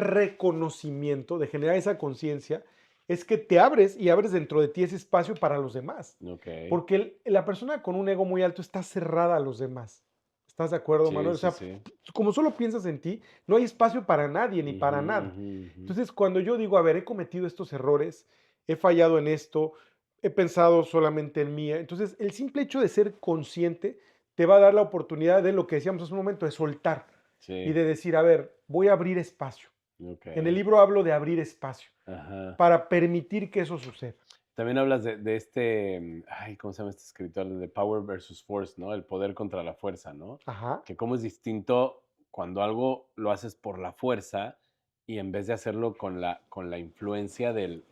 reconocimiento, de generar esa conciencia, es que te abres y abres dentro de ti ese espacio para los demás. Ok. Porque la persona con un ego muy alto está cerrada a los demás. ¿Estás de acuerdo, Sí, Manuel? O sí, sea, sí. como solo piensas en ti, no hay espacio para nadie ni Ujú, para nada. ujú, ujú. Entonces, cuando yo digo, a ver, he cometido estos errores, he fallado en esto, he pensado solamente en mí, entonces el simple hecho de ser consciente te va a dar la oportunidad de lo que decíamos hace un momento, de soltar y Sí. de decir, a ver, voy a abrir espacio. Ok. En el libro hablo de abrir espacio Ajá. para permitir que eso suceda. También hablas de ay, ¿cómo se llama este escritor? De Power versus Force, ¿no? El poder contra la fuerza, ¿no? Ajá, Que cómo es distinto cuando algo lo haces por la fuerza y en vez de hacerlo con la influencia del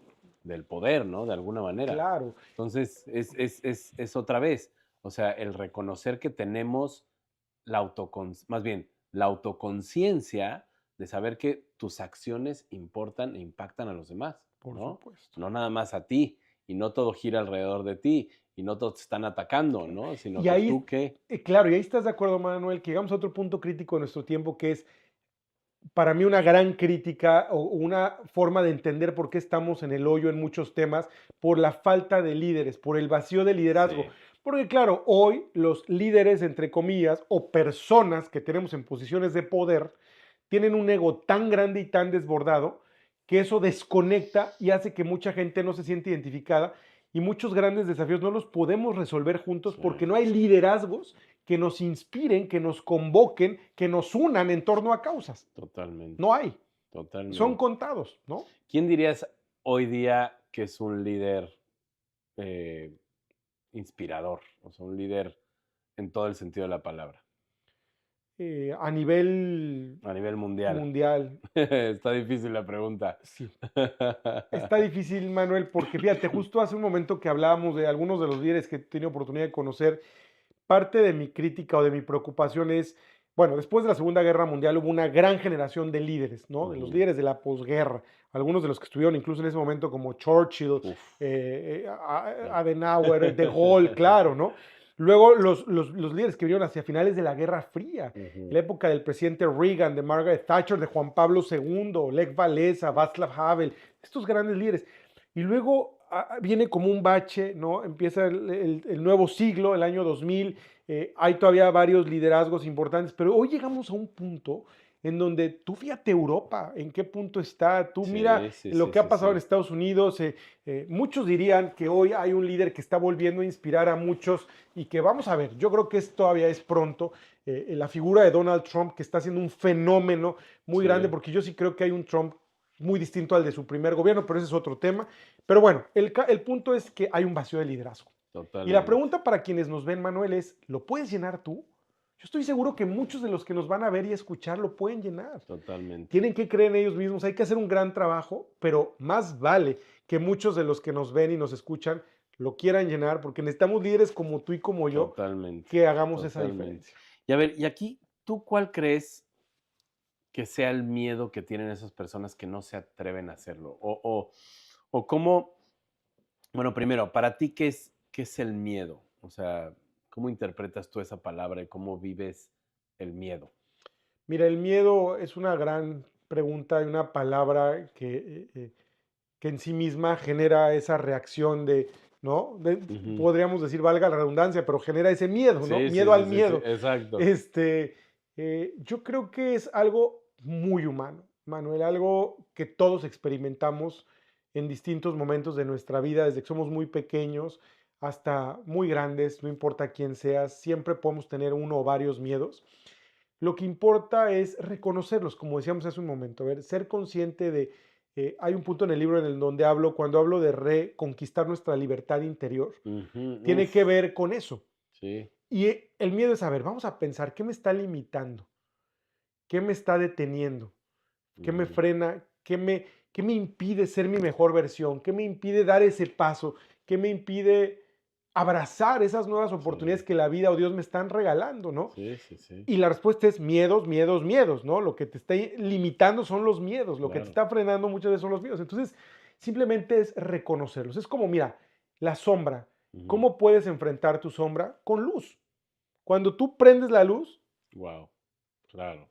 poder, ¿no? De alguna manera. claro. Entonces, es otra vez, o sea, el reconocer que tenemos más bien, la autoconciencia de saber que tus acciones importan e impactan a los demás, Por ¿no? supuesto. No nada más a ti, y no todo gira alrededor de ti, y no todos te están atacando, ¿no? Sino Y que ahí, tú qué. claro, y ahí estás de acuerdo, Manuel, que llegamos a otro punto crítico de nuestro tiempo, que es para mí una gran crítica o una forma de entender por qué estamos en el hoyo en muchos temas, por la falta de líderes, por el vacío de liderazgo. Sí, Porque claro, hoy los líderes, entre comillas, o personas que tenemos en posiciones de poder, tienen un ego tan grande y tan desbordado que eso desconecta y hace que mucha gente no se siente identificada y muchos grandes desafíos no los podemos resolver juntos sí, porque no hay liderazgos que nos inspiren, que nos convoquen, que nos unan en torno a causas. totalmente, No hay. Son totalmente. contados, ¿no? ¿Quién dirías hoy día que es un líder eh, inspirador? O sea, un líder en todo el sentido de la palabra, A nivel a nivel mundial. mundial, Está difícil la pregunta. sí. Está difícil, Manuel, porque fíjate, justo hace un momento que hablábamos de algunos de los líderes que he tenido oportunidad de conocer, parte de mi crítica o de mi preocupación es, bueno, después de la Segunda Guerra Mundial hubo una gran generación de líderes, ¿no? De los líderes de la posguerra, algunos de los que estuvieron incluso en ese momento como Churchill, Uf, Adenauer, De Gaulle, claro, ¿no? Luego los líderes que vinieron hacia finales de la Guerra Fría, en la época del presidente Reagan, de Margaret Thatcher, de Juan Pablo II, Lech Walesa, Václav Havel, estos grandes líderes. Y luego viene como un bache, ¿no? Empieza el nuevo siglo, el año 2000, hay todavía varios liderazgos importantes, pero hoy llegamos a un punto en donde tú fíjate Europa, en qué punto está, tú mira sí, lo sí, que ha sí, pasado en sí. Estados Unidos, muchos dirían que hoy hay un líder que está volviendo a inspirar a muchos y que vamos a ver, yo creo que todavía es pronto, la figura de Donald Trump que está haciendo un fenómeno muy grande, Sí, porque yo sí creo que hay un Trump muy distinto al de su primer gobierno, pero ese es otro tema. Pero bueno, el punto es que hay un vacío de liderazgo. Y la totalmente, pregunta para quienes nos ven, Manuel, es, ¿lo puedes llenar tú? Yo estoy seguro que muchos de los que nos van a ver y escuchar lo pueden llenar. totalmente. Tienen que creer en ellos mismos, hay que hacer un gran trabajo, pero más vale que muchos de los que nos ven y nos escuchan lo quieran llenar, porque necesitamos líderes como tú y como yo Totalmente, que hagamos esa totalmente. diferencia. Y a ver, y aquí, ¿tú cuál crees que sea el miedo que tienen esas personas que no se atreven a hacerlo? O cómo, bueno, primero, para ti, qué es el miedo? O sea, ¿cómo interpretas tú esa palabra y cómo vives el miedo? Mira, el miedo es una gran pregunta y una palabra que en sí misma genera esa reacción de, ¿no? Ujú. Podríamos decir, valga la redundancia, pero genera ese miedo, ¿no? Sí, sí, Miedo sí, al sí, sí, miedo. exacto. Este, yo creo que es algo muy humano, Manuel, algo que todos experimentamos en distintos momentos de nuestra vida, desde que somos muy pequeños hasta muy grandes, no importa quién seas, siempre podemos tener uno o varios miedos. Lo que importa es reconocerlos, como decíamos hace un momento, a ver, ser consciente de, hay un punto en el libro en el donde hablo, cuando hablo de reconquistar nuestra libertad interior, Ujú, tiene uf, que ver con eso. sí, Y el miedo es, a ver, vamos a pensar, ¿qué me está limitando? ¿Qué me está deteniendo? ¿Qué me ujú, frena? ¿Qué me impide ser mi mejor versión? ¿Qué me impide dar ese paso? ¿Qué me impide abrazar esas nuevas oportunidades sí, que la vida o Dios me están regalando, ¿no? sí, sí, sí, Y la respuesta es miedos, miedos, miedos, ¿no? Lo que te está limitando son los miedos, lo que te claro. está frenando muchas veces son los miedos. Entonces, simplemente es reconocerlos. Es como, mira, la sombra. ¿Cómo puedes enfrentar tu sombra? Con luz. Cuando tú prendes la luz, Wow, claro,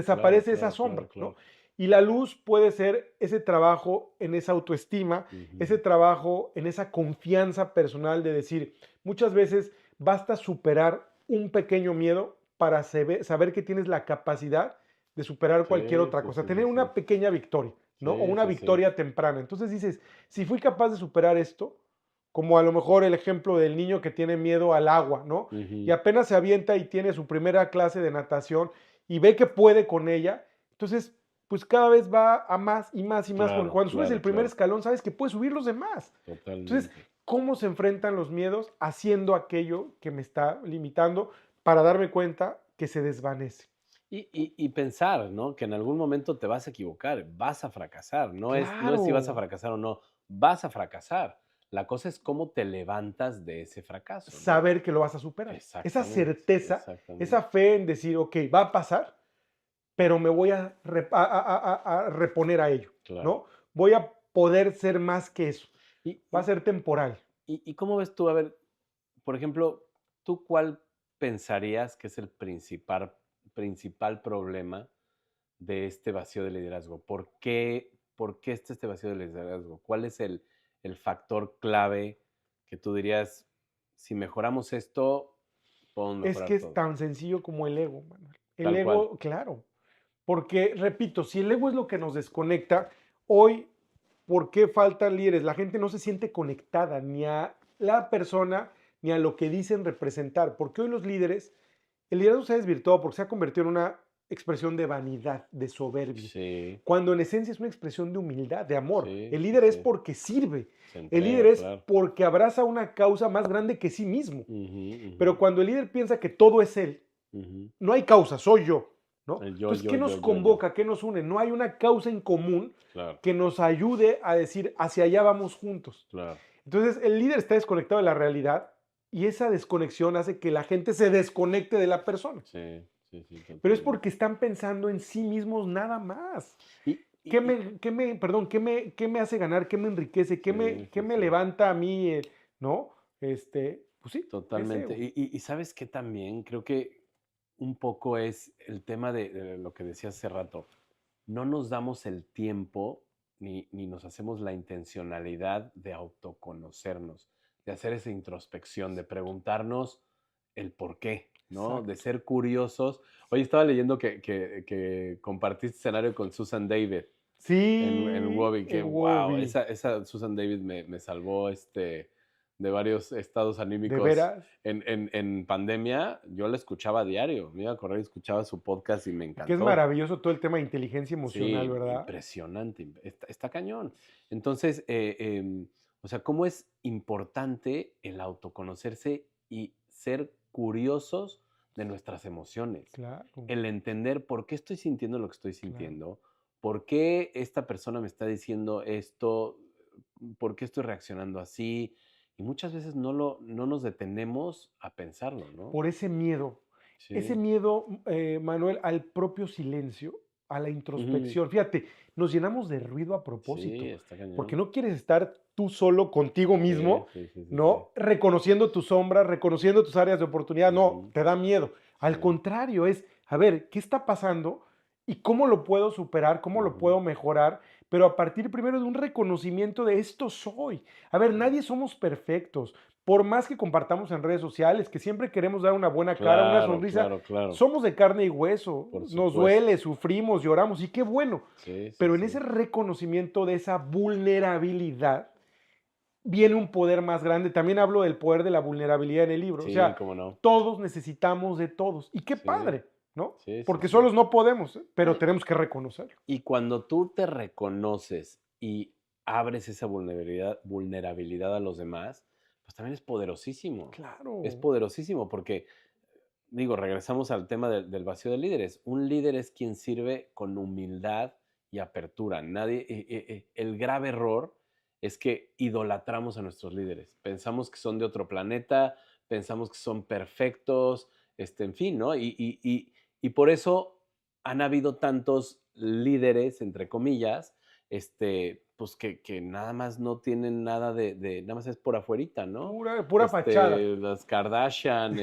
claro, desaparece esa claro, claro, sombra, claro. ¿no? Y la luz puede ser ese trabajo en esa autoestima, ese Ujú, trabajo en esa confianza personal de decir, muchas veces basta superar un pequeño miedo para saber que tienes la capacidad de superar cualquier sí, otra sí, cosa, sí, tener sí, sí. una pequeña victoria, ¿no? O Sí, una sí, sí. victoria temprana. Entonces dices, si fui capaz de superar esto, como a lo mejor el ejemplo del niño que tiene miedo al agua, ¿no? Y Ujú, apenas se avienta y tiene su primera clase de natación y ve que puede con ella, entonces pues cada vez va a más y más y más, porque claro, cuando subes claro, el primer claro, escalón sabes que puedes subir los demás. Entonces, totalmente. ¿cómo se enfrentan los miedos? Haciendo aquello que me está limitando para darme cuenta que se desvanece. Y pensar, ¿no? Que en algún momento te vas a equivocar, vas a fracasar. No es si vas a Claro, fracasar o no, vas a fracasar. La cosa es cómo te levantas de ese fracaso, ¿no? saber que lo vas a superar. Esa Exactamente, certeza, esa exactamente. fe en decir, ok, va a pasar, pero me voy a reponer a ello, Claro. ¿no? Voy a poder ser más que eso. ¿Y, Va a y, ser temporal. y cómo ves tú? A ver, por ejemplo, ¿tú cuál pensarías que es el principal problema de este vacío de liderazgo? ¿Por qué está este vacío de liderazgo? ¿Cuál es el factor clave que tú dirías, si mejoramos esto, podemos Es mejorar que es todo? tan sencillo como el ego, Manuel. El Tal cual. ego, claro. Porque, repito, si el ego es lo que nos desconecta, hoy, ¿por qué faltan líderes? La gente no se siente conectada ni a la persona ni a lo que dicen representar. Porque hoy los líderes, el liderazgo se ha desvirtuado porque se ha convertido en una expresión de vanidad, de soberbia, Sí, cuando en esencia es una expresión de humildad, de amor. sí, El sí, líder es sí. porque sirve. Se El líder entrega, es claro. porque abraza una causa más grande que sí mismo. Ujú, Pero ujú, cuando el líder piensa que todo es él, ujú. no hay causa, soy yo, ¿no? El yo, Entonces, yo, ¿qué yo, nos yo, yo. convoca? ¿Qué nos une? No hay una causa en común Claro, que nos ayude a decir, hacia allá vamos juntos. claro. Entonces, el líder está desconectado de la realidad y esa desconexión hace que la gente se desconecte de la persona. Sí, sí, Pero es totalmente. porque están pensando en sí mismos nada más. Y, ¿Qué me hace ganar? ¿Qué me enriquece? ¿Qué sí, qué sí, me sí. levanta a mí? ¿No? Pues sí, ese, Totalmente. güey. Y ¿sabes qué también? Creo que un poco es el tema de lo que decías hace rato. No nos damos el tiempo ni nos hacemos la intencionalidad de autoconocernos, de hacer esa introspección, de preguntarnos el por qué, ¿no? De Exacto. ser curiosos. Hoy estaba leyendo que compartiste escenario con Susan David en Sí, Wobby, que en wow, Wobby. esa Susan David me salvó de varios estados ¿De anímicos veras? en pandemia. Yo la escuchaba a diario, me iba a correr y escuchaba su podcast y me Que es encantó. maravilloso todo el tema de inteligencia emocional, Sí, ¿verdad? impresionante, está cañón. Entonces, o sea, cómo es importante el autoconocerse y ser curiosos de nuestras emociones, Claro, el entender por qué estoy sintiendo lo que estoy claro. sintiendo, por qué esta persona me está diciendo esto, por qué estoy reaccionando así, y muchas veces no nos detenemos a pensarlo, ¿no? Por ese Sí, miedo, Manuel, al propio silencio, a la ujú, introspección. Fíjate, nos llenamos de ruido a sí, propósito, está porque cañón. no quieres estar tú solo contigo Sí, mismo, sí, sí, sí, sí. ¿no? Reconociendo tus sombras, reconociendo tus áreas de oportunidad. No, Ujú, te da miedo. sí, Al contrario, es, a ver, ¿qué está pasando? ¿Y cómo lo puedo superar? ¿Cómo lo ujú, puedo mejorar? Pero a partir primero de un reconocimiento de esto soy. A ver, sí. nadie somos perfectos. Por más que compartamos en redes sociales, que siempre queremos dar una buena cara, una Claro, sonrisa, claro, claro, somos de carne y hueso, por nos supuesto. duele, sufrimos, lloramos, y qué bueno. Sí, sí, Pero en ese sí. reconocimiento de esa vulnerabilidad viene un poder más grande. También hablo del poder de la vulnerabilidad en el libro. O Sí, sea, cómo no. todos necesitamos de todos. Y qué Sí, padre, ¿no? sí, sí, Porque sí. solos no podemos, ¿eh? No, Pero tenemos que reconocerlo. y cuando tú te reconoces y abres esa vulnerabilidad a los demás, pues también es poderosísimo. Es Claro, poderosísimo porque, digo, regresamos al tema del vacío de líderes. Un líder es quien sirve con humildad y apertura. Nadie, el grave error es que idolatramos a nuestros líderes. Pensamos que son de otro planeta, pensamos que son perfectos, en fin, ¿no? Y por eso han habido tantos líderes, entre comillas, pues que nada más no tienen nada nada más es por afuerita, ¿no? pura fachada. Las Kardashian,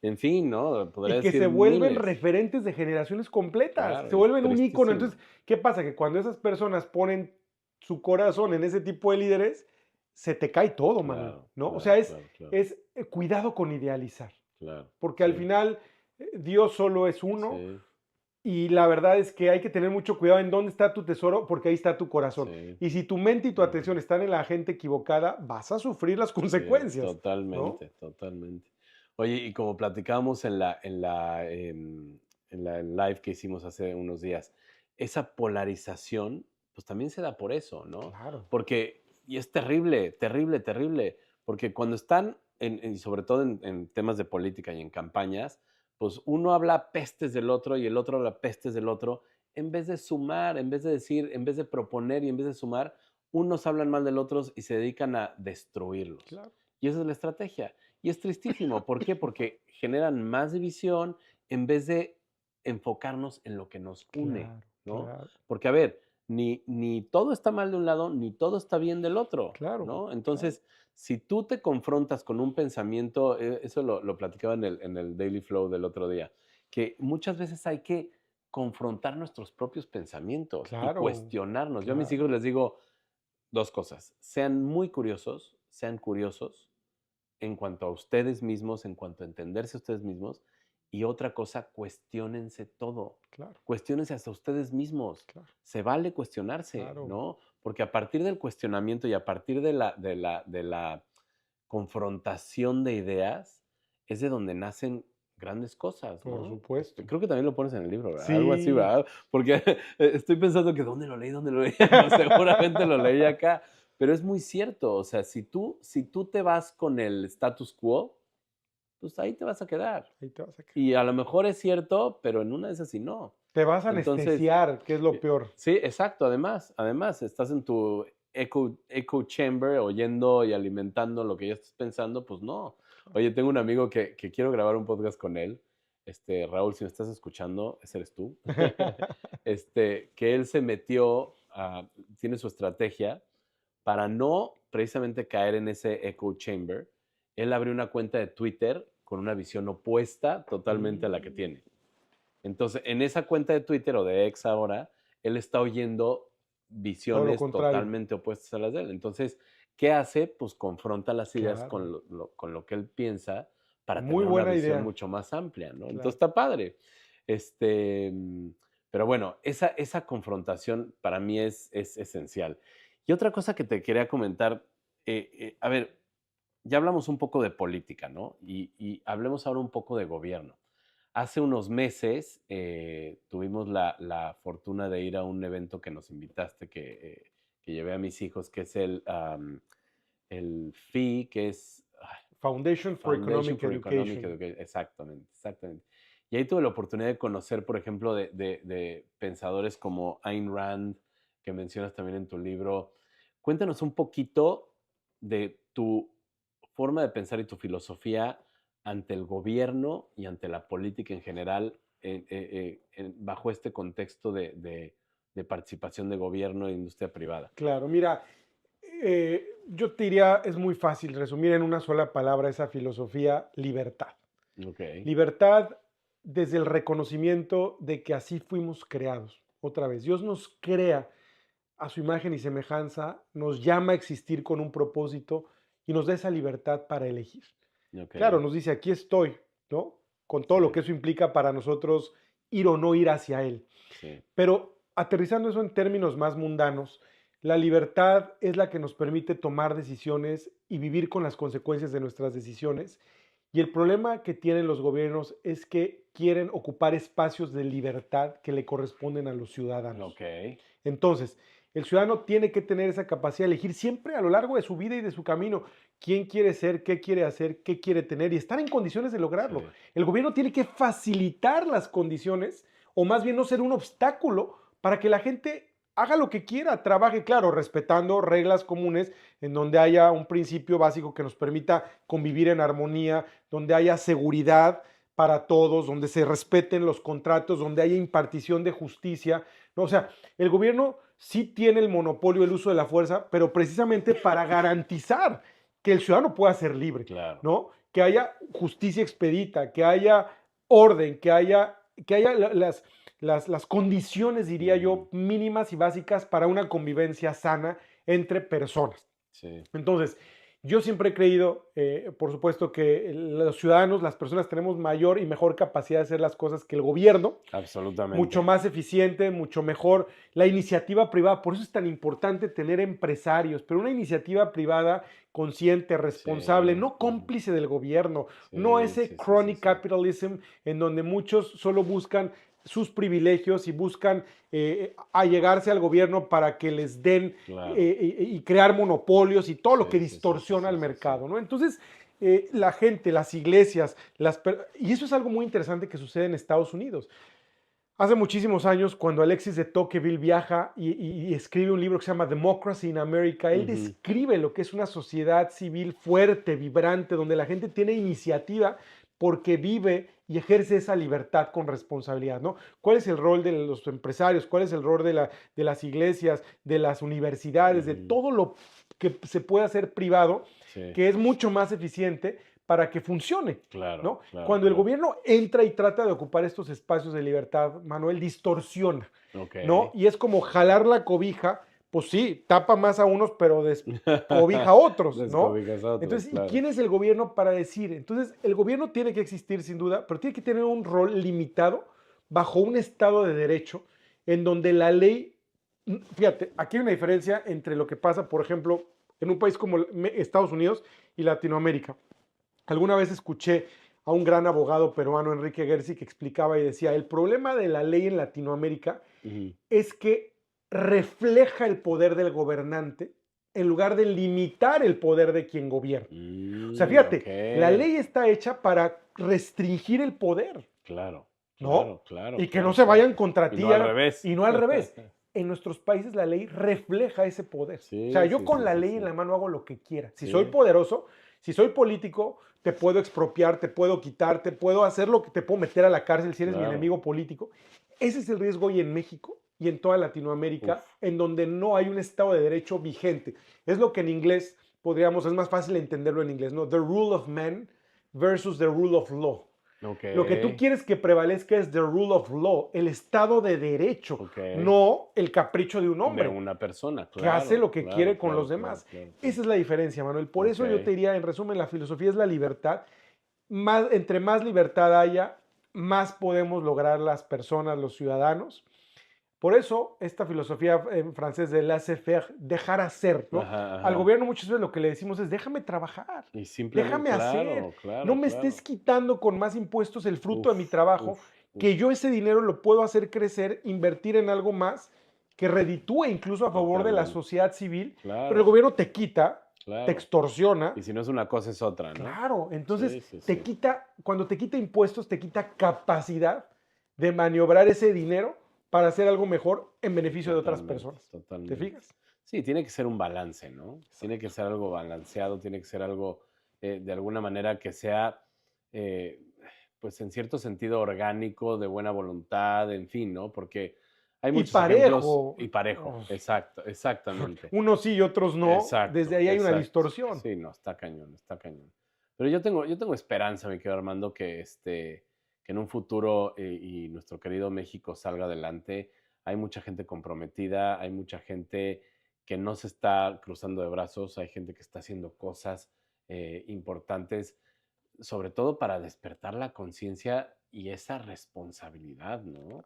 en fin, ¿no? Podría Y que se decir vuelven miles. referentes de generaciones completas, Claro, se y vuelven un ícono. tristísimo. Entonces, ¿qué pasa? Que cuando esas personas ponen su corazón en ese tipo de líderes, se te cae todo, Manuel, Claro, ¿no? O sea, claro, claro, claro, cuidado con idealizar, claro. porque al Sí, final Dios solo es uno sí, y la verdad es que hay que tener mucho cuidado en dónde está tu tesoro, porque ahí está tu corazón. sí. Y si tu mente y tu Ujú. atención están en la gente equivocada, vas a sufrir las Sí, consecuencias, ¿no? totalmente, totalmente. Oye, y como platicábamos en la live que hicimos hace unos días, esa polarización, pues también se da por eso, ¿no? Claro, Porque, y es terrible, terrible, terrible, porque cuando están, y sobre todo en temas de política y en campañas, pues uno habla pestes del otro y el otro habla pestes del otro, en vez de sumar, en vez de decir, en vez de proponer y en vez de sumar, unos hablan mal del otros y se dedican a destruirlos. claro, Y esa es la estrategia. Y es tristísimo. ¿Por qué? Porque generan más división en vez de enfocarnos en lo que nos une, claro, ¿no? claro, Porque, a ver, ni todo está mal de un lado, ni todo está bien del otro, claro, ¿no? claro. Entonces, si tú te confrontas con un pensamiento, eso lo platicaba en el Daily Flow del otro día, que muchas veces hay que confrontar nuestros propios pensamientos y Claro, cuestionarnos. Yo a mis claro, hijos les digo dos cosas, sean muy curiosos, sean curiosos en cuanto a ustedes mismos, en cuanto a entenderse ustedes mismos, y otra cosa, cuestiónense todo, claro, cuestiónense hasta ustedes mismos. claro, Se vale cuestionarse, claro. ¿no? Porque a partir del cuestionamiento y a partir de la confrontación de ideas, es de donde nacen grandes cosas, Por ¿no? supuesto. Creo que también lo pones en el libro, ¿verdad? Algo así, Sí. ¿verdad? Porque estoy pensando que ¿dónde lo leí? ¿Dónde lo leí? Pues seguramente lo leí acá, pero es muy cierto, o sea, si tú te vas con el status quo, pues ahí te vas a quedar. Ahí te vas a quedar. Y a lo mejor es cierto, pero en una de esas sí no. Te vas a Entonces, anestesiar, que es lo peor. sí, exacto, además, estás en tu echo chamber oyendo y alimentando lo que ya estás pensando, pues no. Oye, tengo un amigo que quiero grabar un podcast con él, Raúl, si me estás escuchando, ese eres tú, que él se metió, tiene su estrategia para no precisamente caer en ese echo chamber. Él abrió una cuenta de Twitter con una visión opuesta totalmente a la que tiene. Entonces, en esa cuenta de Twitter o de X ahora, él está oyendo visiones totalmente opuestas a las de él. Entonces, ¿qué hace? Pues confronta las ideas con lo que él piensa para tener una visión mucho más amplia, ¿no? Claro. Entonces está padre. Pero bueno, esa confrontación para mí es esencial. Y otra cosa que te quería comentar, a ver, ya hablamos un poco de política, ¿no? Y hablemos ahora un poco de gobierno. Hace unos meses tuvimos la fortuna de ir a un evento que nos invitaste, que llevé a mis hijos, que es el FEE, que es... Foundation for Economic Education. Exactamente. Y ahí tuve la oportunidad de conocer, por ejemplo, de pensadores como Ayn Rand, que mencionas también en tu libro. Cuéntanos un poquito de tu forma de pensar y tu filosofía ante el gobierno y ante la política en general, bajo este contexto de participación de gobierno e industria privada. Claro, mira, yo te diría, es muy fácil resumir en una sola palabra esa filosofía: libertad. Okay. Libertad desde el reconocimiento de que así fuimos creados. Otra vez, Dios nos crea a su imagen y semejanza, nos llama a existir con un propósito y nos da esa libertad para elegir. Okay. Claro, nos dice, aquí estoy, ¿no? Con todo lo que eso implica para nosotros ir o no ir hacia Él. Sí. Pero aterrizando eso en términos más mundanos, la libertad es la que nos permite tomar decisiones y vivir con las consecuencias de nuestras decisiones. Y el problema que tienen los gobiernos es que quieren ocupar espacios de libertad que le corresponden a los ciudadanos. Okay. Entonces, el ciudadano tiene que tener esa capacidad de elegir siempre a lo largo de su vida y de su camino quién quiere ser, qué quiere hacer, qué quiere tener y estar en condiciones de lograrlo. Sí. El gobierno tiene que facilitar las condiciones, o más bien no ser un obstáculo para que la gente haga lo que quiera, trabaje, claro, respetando reglas comunes en donde haya un principio básico que nos permita convivir en armonía, donde haya seguridad para todos, donde se respeten los contratos, donde haya impartición de justicia, ¿no? O sea, el gobierno sí tiene el monopolio del uso de la fuerza, pero precisamente para garantizar que el ciudadano pueda ser libre, claro, ¿no? Que haya justicia expedita, que haya orden, que haya las condiciones, diría yo, mínimas y básicas para una convivencia sana entre personas. Sí. Entonces, yo siempre he creído, por supuesto, que los ciudadanos, las personas, tenemos mayor y mejor capacidad de hacer las cosas que el gobierno. Absolutamente. Mucho más eficiente, mucho mejor. La iniciativa privada, por eso es tan importante tener empresarios, pero una iniciativa privada consciente, responsable, sí, no cómplice del gobierno, sí, no ese crony capitalism en donde muchos solo buscan sus privilegios y buscan allegarse al gobierno para que les den, claro, y crear monopolios y todo lo que distorsiona el mercado, ¿no? Entonces, la gente, las iglesias, y eso es algo muy interesante que sucede en Estados Unidos. Hace muchísimos años, cuando Alexis de Tocqueville viaja y escribe un libro que se llama Democracy in America, él describe lo que es una sociedad civil fuerte, vibrante, donde la gente tiene iniciativa porque vive y ejerce esa libertad con responsabilidad, ¿no? ¿Cuál es el rol de los empresarios? ¿Cuál es el rol de las iglesias, de las universidades, de todo lo que se puede hacer privado, que es mucho más eficiente para que funcione? Claro, ¿no? Claro, Cuando el gobierno entra y trata de ocupar estos espacios de libertad, Manuel, distorsiona, ¿no? Y es como jalar la cobija. Pues sí, tapa más a unos, pero descobija a otros, ¿no? Entonces, claro. ¿Y quién es el gobierno para decir? Entonces, el gobierno tiene que existir sin duda, pero tiene que tener un rol limitado bajo un Estado de Derecho en donde la ley, fíjate, aquí hay una diferencia entre lo que pasa, por ejemplo, en un país como Estados Unidos y Latinoamérica. Alguna vez escuché a un gran abogado peruano, Enrique Gersi, que explicaba y decía, el problema de la ley en Latinoamérica es que refleja el poder del gobernante en lugar de limitar el poder de quien gobierna. O sea, fíjate, la ley está hecha para restringir el poder. Claro, ¿no? claro. Y que no se vayan contra ti. Y no al revés. Y no al revés. En nuestros países la ley refleja ese poder. O sea, yo con la ley en la mano hago lo que quiera. Si soy poderoso, Si soy político, te puedo expropiar, te puedo quitar, te puedo hacer lo que te puedo meter a la cárcel si eres mi Claro. enemigo político. Ese es el riesgo hoy en México y en toda Latinoamérica, Uf. en donde no hay un Estado de Derecho vigente. Es lo que en inglés podríamos, es más fácil entenderlo en inglés, ¿no? The rule of man versus the rule of law. Ok. Lo que tú quieres que prevalezca es the rule of law, el Estado de Derecho, Ok. no el capricho de un De hombre una persona, que claro. hace lo que claro, quiere con claro, los demás. claro, claro. Esa es la diferencia, Manuel. Por eso yo Ok. te diría, en resumen, la filosofía es la libertad. Entre más libertad haya, más podemos lograr las personas, los ciudadanos. Por eso, esta filosofía en francés de laissez-faire, dejar hacer, ¿no? Ajá, Al ajá. gobierno muchas veces lo que le decimos es, déjame trabajar, Y simplemente, déjame hacer, claro, no me claro. estés quitando con más impuestos el fruto de mi Uf, trabajo, uf, que uf. yo ese dinero lo puedo hacer crecer, invertir en algo más, que reditúe incluso a favor de la Totalmente. sociedad civil, pero el Claro, gobierno te quita, te claro. extorsiona. Y si no es una cosa, es otra, ¿no? Claro, entonces Sí, sí, te sí. quita, cuando te quita impuestos, te quita capacidad de maniobrar ese dinero para hacer algo mejor en beneficio de otras Totalmente, personas. ¿Te totalmente. fijas? Sí, tiene que ser un balance, ¿no? Tiene que ser algo balanceado, tiene que ser algo de alguna manera que sea, eh, pues en cierto sentido orgánico, de buena voluntad, en fin, ¿no? Porque hay Y muchos ejemplos parejo. y parejo, Uf, exacto, exactamente. unos sí y otros no. Desde Exacto, ahí hay una exacto. distorsión. Sí, no, está cañón, está cañón. Pero yo tengo esperanza, mi querido Armando, que en un futuro y nuestro querido México salga adelante. Hay mucha gente comprometida, hay mucha gente que no se está cruzando de brazos, hay gente que está haciendo cosas importantes, sobre todo para despertar la conciencia y esa responsabilidad, ¿no?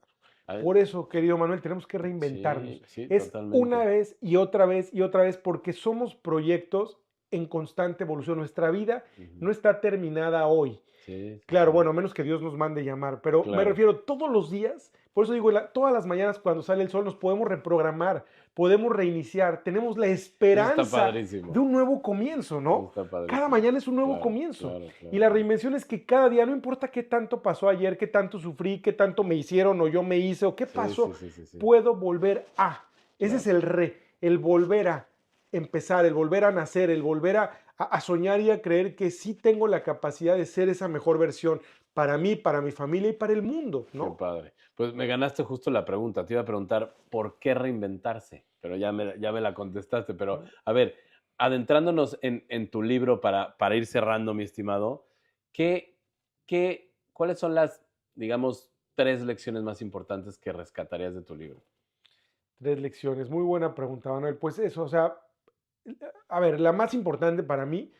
A ver, Por eso, querido Manuel, tenemos que reinventarnos. sí, sí, Es una totalmente. vez y otra vez y otra vez porque somos proyectos en constante evolución. Nuestra vida Ujú. no está terminada hoy. Sí, sí, Claro, sí. bueno, a menos que Dios nos mande llamar, pero me Claro. refiero todos los días, por eso digo, todas las mañanas cuando sale el sol nos podemos reprogramar, podemos reiniciar, tenemos la Eso está esperanza de padrísimo. un nuevo comienzo, Eso ¿no? está Cada padrísimo. mañana es un nuevo Claro, comienzo. claro, Y claro, la claro. reinvención es que cada día, no importa qué tanto pasó ayer, qué tanto sufrí, qué tanto me hicieron o yo me hice o qué Sí, pasó, sí, sí, sí, sí. puedo volver a. Ese es Claro. el volver a empezar, el volver a nacer, el volver a soñar y a creer que sí tengo la capacidad de ser esa mejor versión para mí, para mi familia y para el mundo, Qué ¿no? padre. Pues me ganaste justo la pregunta. Te iba a preguntar por qué reinventarse, pero ya me la contestaste. Pero a ver, adentrándonos en tu libro para ir cerrando, mi estimado, ¿qué, cuáles son las, digamos, 3 lecciones más importantes que rescatarías de tu libro? 3 lecciones, muy buena pregunta, Manuel. Pues eso, o sea, a ver, la más importante para mí,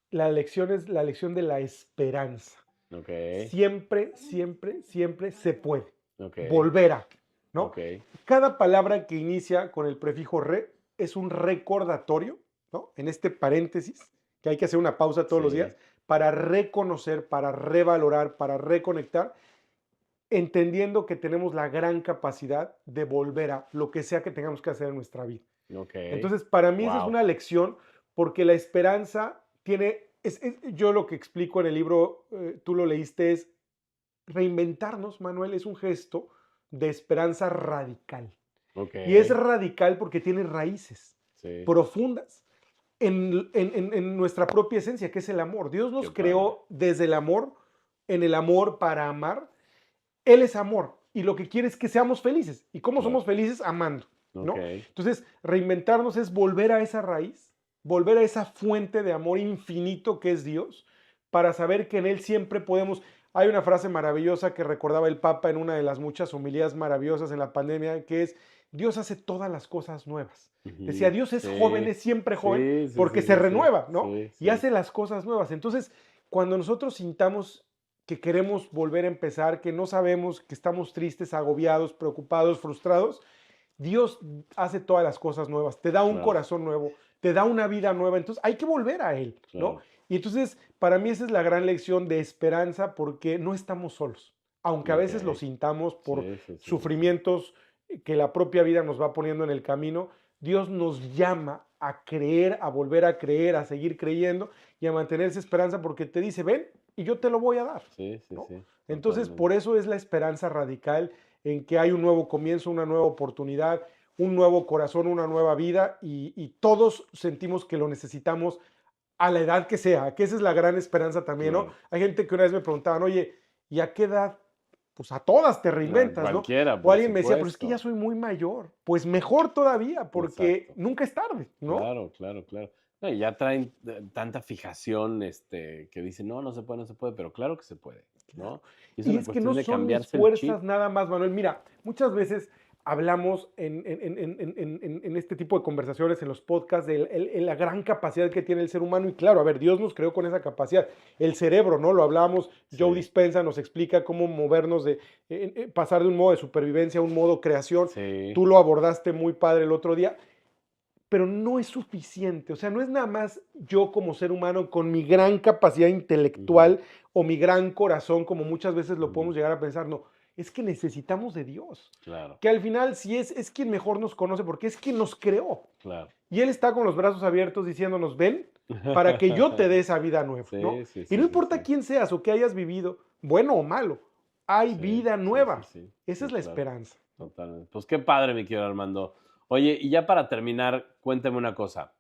la lección es la lección de la esperanza. Ok, Siempre, siempre, siempre se puede. ok, Volver a, ¿no? ok. Cada palabra que inicia con el prefijo re es un recordatorio, ¿no? En este paréntesis, que hay que hacer una pausa todos los Sí, días, para reconocer, para revalorar, para reconectar, entendiendo que tenemos la gran capacidad de volver a lo que sea que tengamos que hacer en nuestra vida. ok. Entonces, para mí esa es Wow. una lección porque la esperanza tiene, yo lo que explico en el libro, tú lo leíste, es reinventarnos, Manuel, es un gesto de esperanza radical. Ok. Y es radical porque tiene raíces Sí. profundas en nuestra propia esencia, que es el amor. Dios nos Qué creó desde el amor, en el amor para amar. Él es amor y lo que quiere es que seamos felices. ¿Y cómo Claro. somos felices? Amando, ¿no? Ok. Entonces, reinventarnos es volver a esa raíz, volver a esa fuente de amor infinito que es Dios, para saber que en Él siempre podemos. Hay una frase maravillosa que recordaba el Papa en una de las muchas homilías maravillosas en la pandemia, que es, Dios hace todas las cosas nuevas. Decía, Ujú. Dios es Sí. joven, es siempre joven, Sí, sí, porque sí, se sí, sí. renueva, ¿no? Sí, Y sí. hace las cosas nuevas. Entonces, cuando nosotros sintamos que queremos volver a empezar, que no sabemos, que estamos tristes, agobiados, preocupados, frustrados, Dios hace todas las cosas nuevas, te da un Claro. corazón nuevo, te da una vida nueva, entonces hay que volver a Él, ¿no? Claro. Y entonces, para mí esa es la gran lección de esperanza porque no estamos solos, aunque a veces lo Ok. sintamos por Sí, sí, sí, sí, sí. sufrimientos que la propia vida nos va poniendo en el camino, Dios nos llama a creer, a volver a creer, a seguir creyendo y a mantener esa esperanza porque te dice, ven y yo te lo voy a dar, Sí, sí, ¿no? sí. Entonces, Totalmente. por eso es la esperanza radical en que hay un nuevo comienzo, una nueva oportunidad, un nuevo corazón, una nueva vida y todos sentimos que lo necesitamos a la edad que sea, que esa es la gran esperanza también, ¿no? Claro. Hay gente que una vez me preguntaban, oye, ¿y a qué edad? Pues a todas te reinventas, ¿no? Cualquiera, O por alguien me decía, pero es que ya supuesto. soy muy mayor. Pues mejor todavía, porque Exacto. nunca es tarde, ¿no? Claro, claro, claro. No, y ya traen tanta fijación, que dicen, no, no se puede, no se puede, pero claro que se puede, ¿no? Y es Y una es que cuestión no de son mis cambiarse el chip. fuerzas nada más, Manuel. Mira, muchas veces hablamos en este tipo de conversaciones, en los podcasts, de la gran capacidad que tiene el ser humano. Y claro, a ver, Dios nos creó con esa capacidad. El cerebro, ¿no? Lo hablamos, Joe Sí, Dispenza nos explica cómo movernos pasar de un modo de supervivencia a un modo creación. sí. Tú lo abordaste muy padre el otro día, pero no es suficiente. O sea, no es nada más yo como ser humano con mi gran capacidad Ujú, intelectual o mi gran corazón, como muchas veces lo ujú, podemos llegar a pensar. No, es que necesitamos de Dios, claro, que al final sí es quien mejor nos conoce, porque es quien nos creó. claro. Y Él está con los brazos abiertos diciéndonos, ven, para que yo te dé esa vida nueva, ¿no? Sí, sí, Y no sí, sí, importa sí. quién seas o qué hayas vivido, bueno o malo, hay Sí, vida sí, sí, nueva. sí. Esa es Sí, la claro. esperanza, ¿no? Totalmente. Pues qué padre, mi querido Armando. Oye, y ya para terminar, cuéntame una cosa.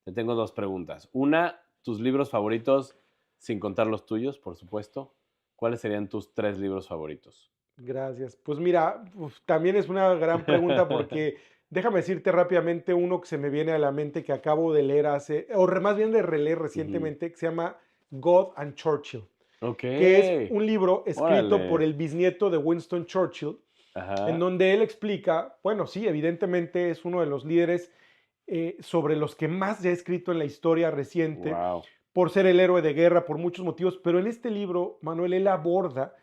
Te tengo dos preguntas. Una, tus libros favoritos, sin contar los tuyos, por supuesto. ¿Cuáles serían tus tres libros favoritos? Gracias. Pues mira, también es una gran pregunta porque déjame decirte rápidamente uno que se me viene a la mente que acabo de leer más bien de releer Ujú. recientemente, que se llama God and Churchill, Ok. que es un libro escrito por Órale. el bisnieto de Winston Churchill, en Ajá. donde él explica, bueno, sí, evidentemente es uno de los líderes sobre los que más se ha escrito en la historia reciente, Wow. por ser el héroe de guerra, por muchos motivos, pero en este libro, Manuel, él aborda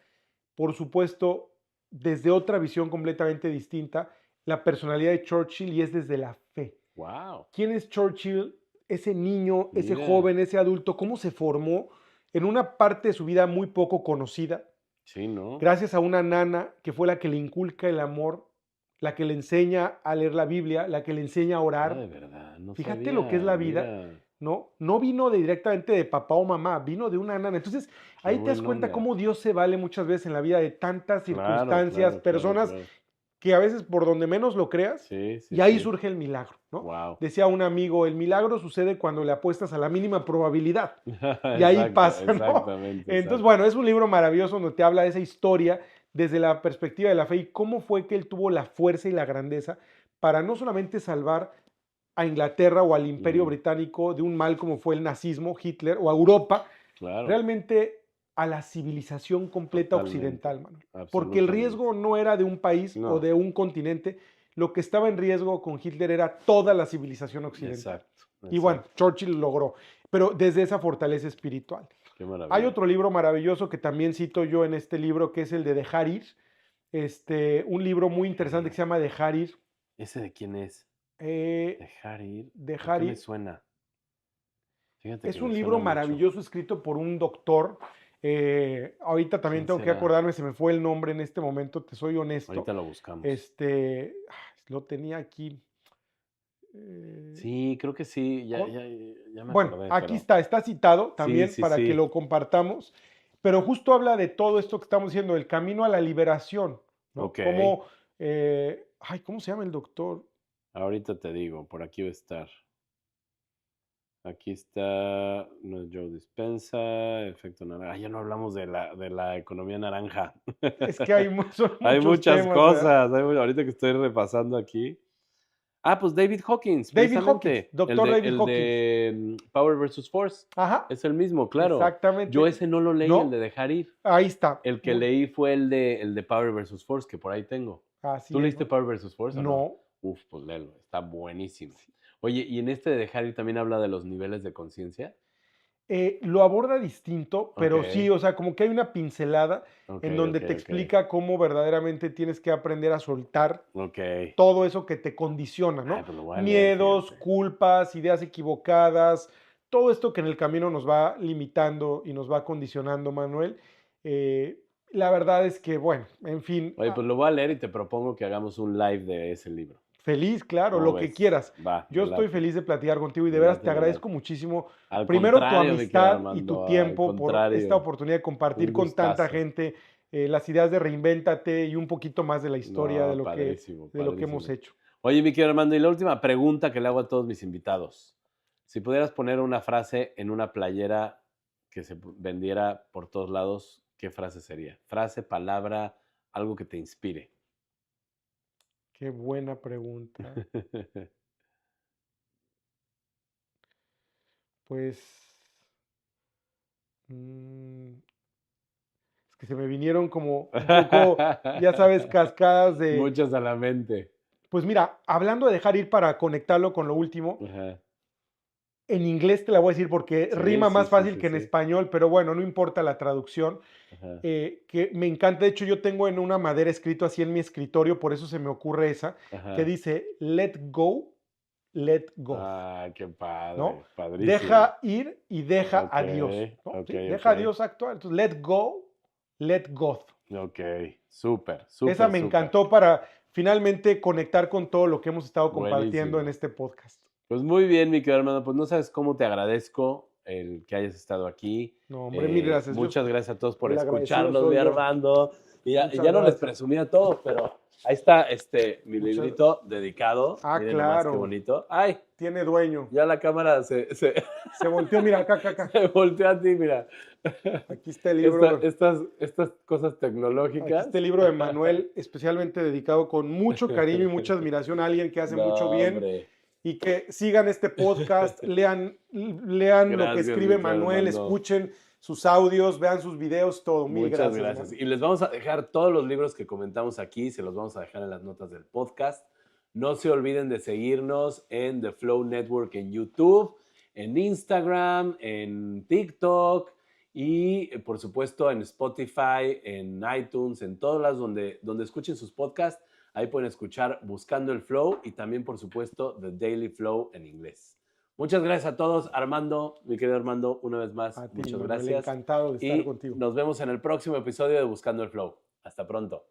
por supuesto, desde otra visión completamente distinta, la personalidad de Churchill y es desde la fe. Wow. ¿Quién es Churchill? Ese niño, ese Mira. joven, ese adulto, ¿cómo se formó en una parte de su vida muy poco conocida? Sí, ¿no? Gracias a una nana que fue la que le inculca el amor, la que le enseña a leer la Biblia, la que le enseña a Ah, orar. de verdad, no Fíjate lo que es sabía. la vida, Mira, ¿no? No vino directamente de papá o mamá, vino de una nana. Entonces, qué ahí te das buena cuenta onda. cómo Dios se vale muchas veces en la vida de tantas Claro, circunstancias, claro, claro, personas claro. que a veces por donde menos lo creas, Sí, sí, y ahí sí. surge el milagro, ¿no? Wow. Decía un amigo, el milagro sucede cuando le apuestas a la mínima probabilidad. Y ahí Exacto, pasa, ¿no? exactamente, Entonces, exacto. bueno, es un libro maravilloso donde te habla de esa historia desde la perspectiva de la fe y cómo fue que él tuvo la fuerza y la grandeza para no solamente salvar a Inglaterra o al Imperio Ujú, Británico de un mal como fue el nazismo, Hitler, o a Europa, claro, realmente a la civilización completa totalmente, occidental, Manuel. Porque el absolutamente. riesgo no era de un país o No, de un continente, lo que estaba en riesgo con Hitler era toda la civilización occidental. exacto, Y bueno, exacto. Churchill lo logró, pero desde esa fortaleza espiritual. Qué Hay maravilla. otro libro maravilloso que también cito yo en este libro, que es el de Dejar ir, un libro muy Dejar interesante que ir. se llama Dejar ir. ¿Ese de quién es? Eh, Dejar ir. ¿Por qué Dejar me ir suena? Fíjate que es me un suena libro mucho. maravilloso escrito por un doctor. Ahorita también ¿Quién tengo que será? acordarme, se me fue el nombre en este momento, te soy honesto. Ahorita lo buscamos. Lo tenía aquí. eh, Sí, creo que sí, ya, con- ya, ya me bueno, acordé, aquí pero está citado sí, también sí, para que sí. lo compartamos, pero justo habla de todo esto que estamos diciendo, el camino a la liberación, ¿no? Ok, ¿Cómo se llama el doctor? ahorita te digo, por aquí va a estar. Aquí está, no es Joe Dispensa, efecto naranja. Ah, ya no hablamos de la economía naranja. Es que son Hay muchos muchas temas, ¿verdad? cosas. Ahorita que estoy repasando aquí. Ah, pues David Hawkins, David Hawkins, precisamente. doctor David El Hawkins. de Power versus Force. Ajá, Es el mismo, claro. Yo exactamente. ese no lo leí, el de ¿No? dejar ir. Ahí está. El que leí fue el de Power versus Force, que por ahí tengo. ¿Tú Así es, leíste ¿no? Power versus Force o no? No. Uf, pues léelo, está buenísimo. Oye, ¿y en este de dejar ir también habla de los niveles de conciencia? Lo aborda distinto, Ok, pero sí, o sea, como que hay una pincelada ok, en donde ok, te ok. explica cómo verdaderamente tienes que aprender a soltar Ok. todo eso que te condiciona, Ay, ¿no? pues lo voy a leer, Miedos, fíjate. culpas, ideas equivocadas, todo esto que en el camino nos va limitando y nos va condicionando, Manuel. La verdad es que, bueno, en fin, Oye, pues lo voy a leer y te propongo que hagamos un live de ese libro. feliz, claro, ¿Cómo lo que ves? quieras. Va, Yo me estoy late, feliz de platicar contigo y de me veras te late, me agradezco late. muchísimo, Al primero tu contrario, mi querido amistad y tu Armando, al tiempo por esta contrario. oportunidad de Un compartir con tanta gustazo. gente las ideas de Reinvéntate y un poquito más de la historia No, padrísimo, de lo que hemos padrísimo. hecho. Oye, mi querido Armando, y la última pregunta que le hago a todos mis invitados. Si pudieras poner una frase en una playera que se vendiera por todos lados, ¿qué frase sería? Frase, palabra, algo que te inspire. Qué buena pregunta. Pues, es que se me vinieron como un poco, ya sabes, cascadas de... Muchas a la mente. Pues mira, hablando de dejar ir para conectarlo con lo último, Ajá. en inglés te la voy a decir porque Sí, rima sí, más sí, fácil sí, que en sí. español, pero bueno, no importa la traducción. Ajá. Que me encanta, de hecho yo tengo en una madera escrito así en mi escritorio, por eso se me ocurre esa, que Ajá. dice, let go, let go, Ah, qué padre, ¿no? padrísimo. Deja ir y deja Ok, a Dios, ¿no? ok, ¿Sí? Deja a ok. Dios actuar. Entonces, let go, let God. Ok, súper, Esa súper, me súper. encantó para finalmente conectar con todo lo que hemos estado compartiendo en Buenísimo. este podcast. Pues muy bien, mi querido hermano. Pues no sabes cómo te agradezco el que hayas estado aquí. No, hombre, mil gracias. Muchas gracias a todos por El agradecido escucharnos, soy mi yo. Armando. Y ya Muchas no les gracias. presumía todo, pero ahí está mi Muchas- librito dedicado. Ah, Miren nomás qué claro. bonito. Ay, Tiene dueño. ya la cámara se Se volteó, mira, acá. se volteó a ti, mira. Aquí está el libro. Estas cosas Aquí tecnológicas. está el libro de Manuel, especialmente dedicado con mucho cariño y mucha admiración a alguien que hace No, mucho bien. hombre. Y que sigan este podcast, lean lo que Gracias, escribe mi querido Manuel, Armando. escuchen sus audios, vean sus videos, todo. Mil Muchas gracias. gracias. hermano. Y les vamos a dejar todos los libros que comentamos aquí, se los vamos a dejar en las notas del podcast. No se olviden de seguirnos en The Flow Network en YouTube, en Instagram, en TikTok y por supuesto en Spotify, en iTunes, en todas las donde escuchen sus podcasts. Ahí pueden escuchar Buscando el Flow y también por supuesto The Daily Flow en inglés. Muchas gracias a todos. Armando, mi querido Armando, una vez más, A ti, muchas Manuel, gracias. encantado de estar Y contigo. nos vemos en el próximo episodio de Buscando el Flow. Hasta pronto.